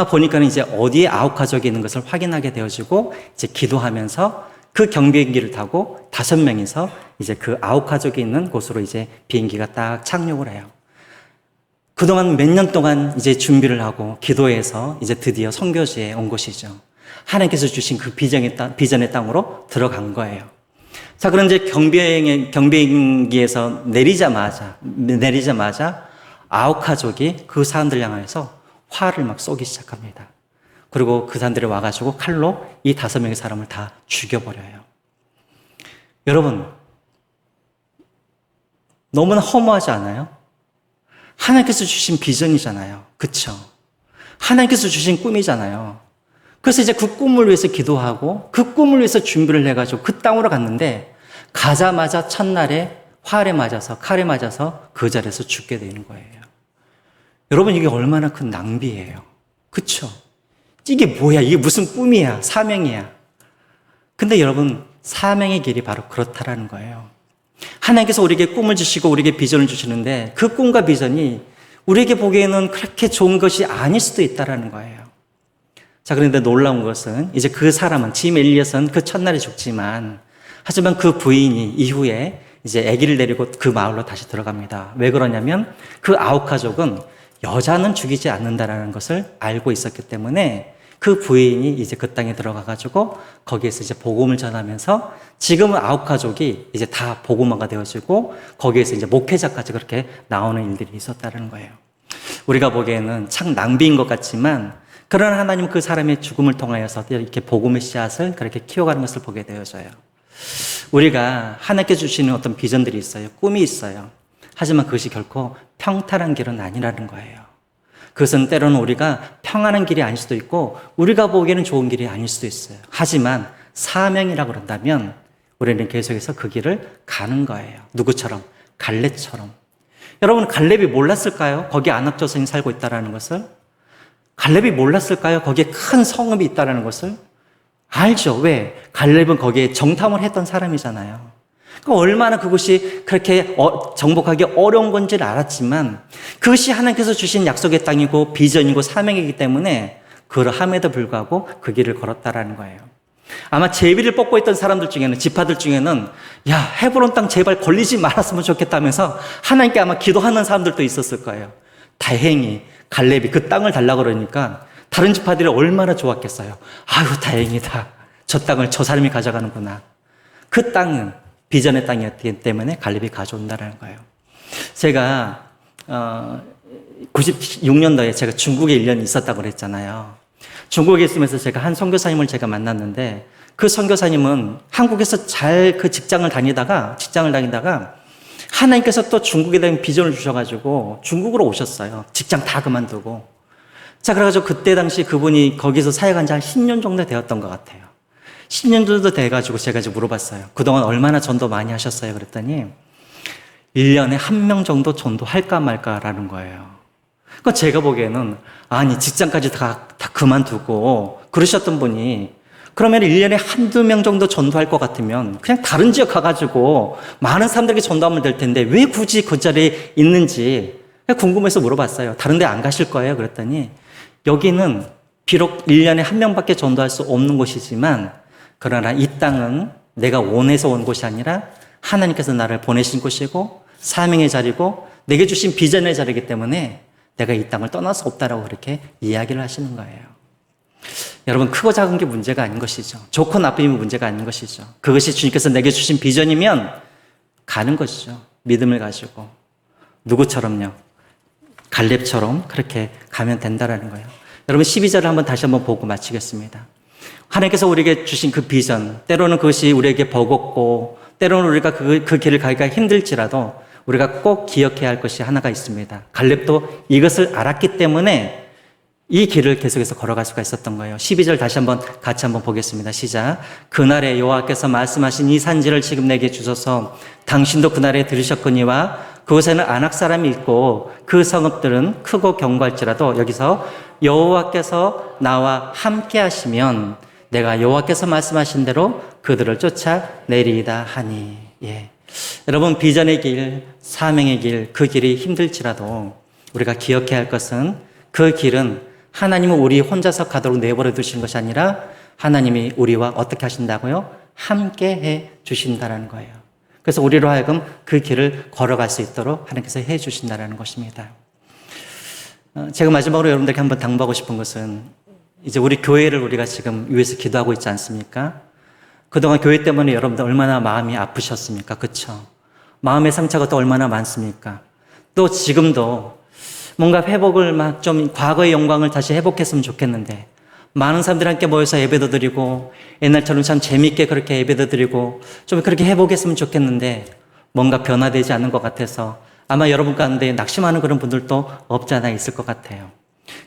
보니까는 이제 어디에 아우카족이 있는 것을 확인하게 되어지고 이제 기도하면서 그 경비행기를 타고 5명이서 이제 그 아우카족이 있는 곳으로 이제 비행기가 딱 착륙을 해요. 그동안 몇 년 동안 이제 준비를 하고 기도해서 이제 드디어 선교지에 온 것이죠. 하나님께서 주신 그 비전의 땅으로 들어간 거예요. 자, 그런데 경비행기에서 내리자마자 아우카족이 그 사람들 향해서 화를 막 쏘기 시작합니다. 그리고 그 사람들이 와가지고 칼로 이 5명의 사람을 다 죽여버려요. 여러분, 너무나 허무하지 않아요? 하나님께서 주신 비전이잖아요. 그쵸? 하나님께서 주신 꿈이잖아요. 그래서 이제 그 꿈을 위해서 기도하고 그 꿈을 위해서 준비를 해가지고 그 땅으로 갔는데 가자마자 첫날에 칼에 맞아서 그 자리에서 죽게 되는 거예요. 여러분, 이게 얼마나 큰 낭비예요. 그쵸? 이게 뭐야? 이게 무슨 꿈이야? 사명이야? 근데 여러분, 사명의 길이 바로 그렇다라는 거예요. 하나님께서 우리에게 꿈을 주시고 우리에게 비전을 주시는데 그 꿈과 비전이 우리에게 보기에는 그렇게 좋은 것이 아닐 수도 있다라는 거예요. 자, 그런데 놀라운 것은 이제 그 사람은, 짐 엘리엇은 그 첫날에 죽지만 하지만 그 부인이 이후에 이제 아기를 데리고 그 마을로 다시 들어갑니다. 왜 그러냐면 그 아우카족은 여자는 죽이지 않는다라는 것을 알고 있었기 때문에 그 부인이 이제 그 땅에 들어가가지고 거기에서 이제 복음을 전하면서 지금은 아우카족이 이제 다 복음화가 되어지고 거기에서 이제 목회자까지 그렇게 나오는 일들이 있었다는 거예요. 우리가 보기에는 참 낭비인 것 같지만 그러나 하나님은 그 사람의 죽음을 통하여서 이렇게 복음의 씨앗을 그렇게 키워가는 것을 보게 되어져요. 우리가 하나님께 주시는 어떤 비전들이 있어요. 꿈이 있어요. 하지만 그것이 결코 평탄한 길은 아니라는 거예요. 그것은 때로는 우리가 평안한 길이 아닐 수도 있고 우리가 보기에는 좋은 길이 아닐 수도 있어요. 하지만 사명이라고 그런다면 우리는 계속해서 그 길을 가는 거예요. 누구처럼? 갈렙처럼. 여러분, 갈렙이 몰랐을까요? 거기 아낙 조선이 살고 있다는 것을? 갈렙이 몰랐을까요? 거기에 큰 성읍이 있다는 것을? 알죠. 왜? 갈렙은 거기에 정탐을 했던 사람이잖아요. 그러니까 얼마나 그것이 그렇게 정복하기 어려운 건지를 알았지만 그것이 하나님께서 주신 약속의 땅이고 비전이고 사명이기 때문에 그러함에도 불구하고 그 길을 걸었다라는 거예요. 아마 제비를 뽑고 있던 사람들 중에는, 지파들 중에는 야, 헤브론 땅 제발 걸리지 말았으면 좋겠다면서 하나님께 아마 기도하는 사람들도 있었을 거예요. 다행히 갈렙이 그 땅을 달라고 그러니까 다른 지파들이 얼마나 좋았겠어요. 아유, 다행이다. 저 땅을 저 사람이 가져가는구나. 그 땅은 비전의 땅이었기 때문에 갈렙이 가져온다는 거예요. 제가 96년도에 제가 중국에 1년 있었다고 그랬잖아요. 중국에 있으면서 제가 한 선교사님을 제가 만났는데 그 선교사님은 한국에서 잘 그 직장을 다니다가 하나님께서 또 중국에 대한 비전을 주셔가지고 중국으로 오셨어요. 직장 다 그만두고. 자, 그래가지고 그때 당시 그분이 거기서 사역한 지 한 10년 정도 되었던 것 같아요. 10년 정도 돼가지고 제가 이제 물어봤어요. 그동안 얼마나 전도 많이 하셨어요? 그랬더니 1년에 1명 정도 전도할까 말까라는 거예요. 그러니까 제가 보기에는 아니 직장까지 다 그만두고 그러셨던 분이 그러면 1년에 한두 명 정도 전도할 것 같으면 그냥 다른 지역 가가지고 많은 사람들에게 전도하면 될 텐데 왜 굳이 그 자리에 있는지 궁금해서 물어봤어요. 다른 데 안 가실 거예요? 그랬더니 여기는 비록 1년에 한 명밖에 전도할 수 없는 곳이지만 그러나 이 땅은 내가 원해서 온 곳이 아니라 하나님께서 나를 보내신 곳이고 사명의 자리고 내게 주신 비전의 자리이기 때문에 내가 이 땅을 떠날 수 없다라고 그렇게 이야기를 하시는 거예요. 여러분, 크고 작은 게 문제가 아닌 것이죠. 좋고 나쁨이 문제가 아닌 것이죠. 그것이 주님께서 내게 주신 비전이면 가는 것이죠. 믿음을 가지고. 누구처럼요? 갈렙처럼 그렇게 가면 된다라는 거예요. 여러분, 12절을 다시 한번 보고 마치겠습니다. 하나님께서 우리에게 주신 그 비전, 때로는 그것이 우리에게 버겁고 때로는 우리가 그 길을 가기가 힘들지라도 우리가 꼭 기억해야 할 것이 하나가 있습니다. 갈렙도 이것을 알았기 때문에 이 길을 계속해서 걸어갈 수가 있었던 거예요. 12절 다시 한번 같이 한번 보겠습니다. 시작. 그날에 여호와께서 말씀하신 이 산지를 지금 내게 주소서. 당신도 그날에 들으셨거니와 그곳에는 아낙 사람이 있고 그 성읍들은 크고 견고할지라도 여기서 여호와께서 나와 함께 하시면 내가 여호와께서 말씀하신 대로 그들을 쫓아내리이다 하니. 예. 여러분, 비전의 길, 사명의 길, 그 길이 힘들지라도 우리가 기억해야 할 것은 그 길은 하나님은 우리 혼자서 가도록 내버려 두신 것이 아니라 하나님이 우리와 어떻게 하신다고요? 함께 해 주신다는 거예요. 그래서 우리로 하여금 그 길을 걸어갈 수 있도록 하나님께서 해 주신다는 것입니다. 제가 마지막으로 여러분들께 한번 당부하고 싶은 것은 이제 우리 교회를 우리가 지금 위해서 기도하고 있지 않습니까? 그동안 교회 때문에 여러분들 얼마나 마음이 아프셨습니까? 그렇죠? 마음의 상처가 또 얼마나 많습니까? 또 지금도 뭔가 회복을 막 좀 과거의 영광을 다시 회복했으면 좋겠는데 많은 사람들이 함께 모여서 예배도 드리고 옛날처럼 참 재밌게 그렇게 예배도 드리고 좀 그렇게 회복했으면 좋겠는데 뭔가 변화되지 않는 것 같아서 아마 여러분 가운데 낙심하는 그런 분들도 없지 않아 있을 것 같아요.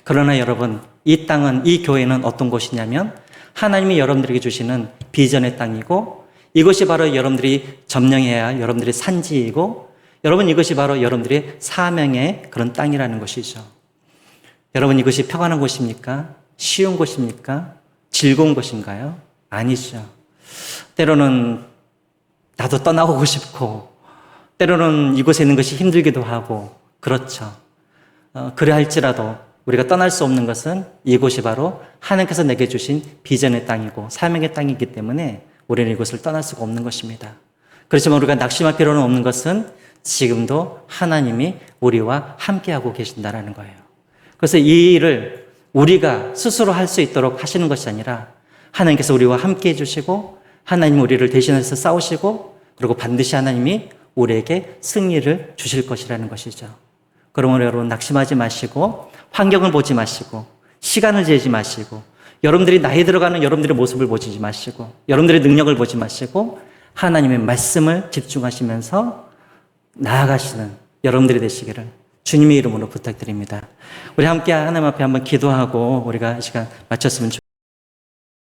그러나 여러분, 이 땅은, 이 교회는 어떤 곳이냐면 하나님이 여러분들에게 주시는 비전의 땅이고 이것이 바로 여러분들이 점령해야 할 여러분들의 산지이고 여러분, 이것이 바로 여러분들의 사명의 그런 땅이라는 것이죠. 여러분, 이것이 평안한 곳입니까? 쉬운 곳입니까? 즐거운 곳인가요? 아니죠. 때로는 나도 떠나고 싶고 때로는 이곳에 있는 것이 힘들기도 하고 그렇죠. 그래 할지라도 우리가 떠날 수 없는 것은 이곳이 바로 하나님께서 내게 주신 비전의 땅이고 사명의 땅이기 때문에 우리는 이곳을 떠날 수가 없는 것입니다. 그렇지만 우리가 낙심할 필요는 없는 것은 지금도 하나님이 우리와 함께하고 계신다는 거예요. 그래서 이 일을 우리가 스스로 할 수 있도록 하시는 것이 아니라 하나님께서 우리와 함께해 주시고 하나님 우리를 대신해서 싸우시고 그리고 반드시 하나님이 우리에게 승리를 주실 것이라는 것이죠. 그러므로 여러분, 낙심하지 마시고 환경을 보지 마시고 시간을 재지 마시고 여러분들이 나이 들어가는 여러분들의 모습을 보지 마시고 여러분들의 능력을 보지 마시고 하나님의 말씀을 집중하시면서 나아가시는 여러분들이 되시기를 주님의 이름으로 부탁드립니다. 우리 함께 하나님 앞에 한번 기도하고 우리가 이 시간 마쳤으면 좋겠습니다.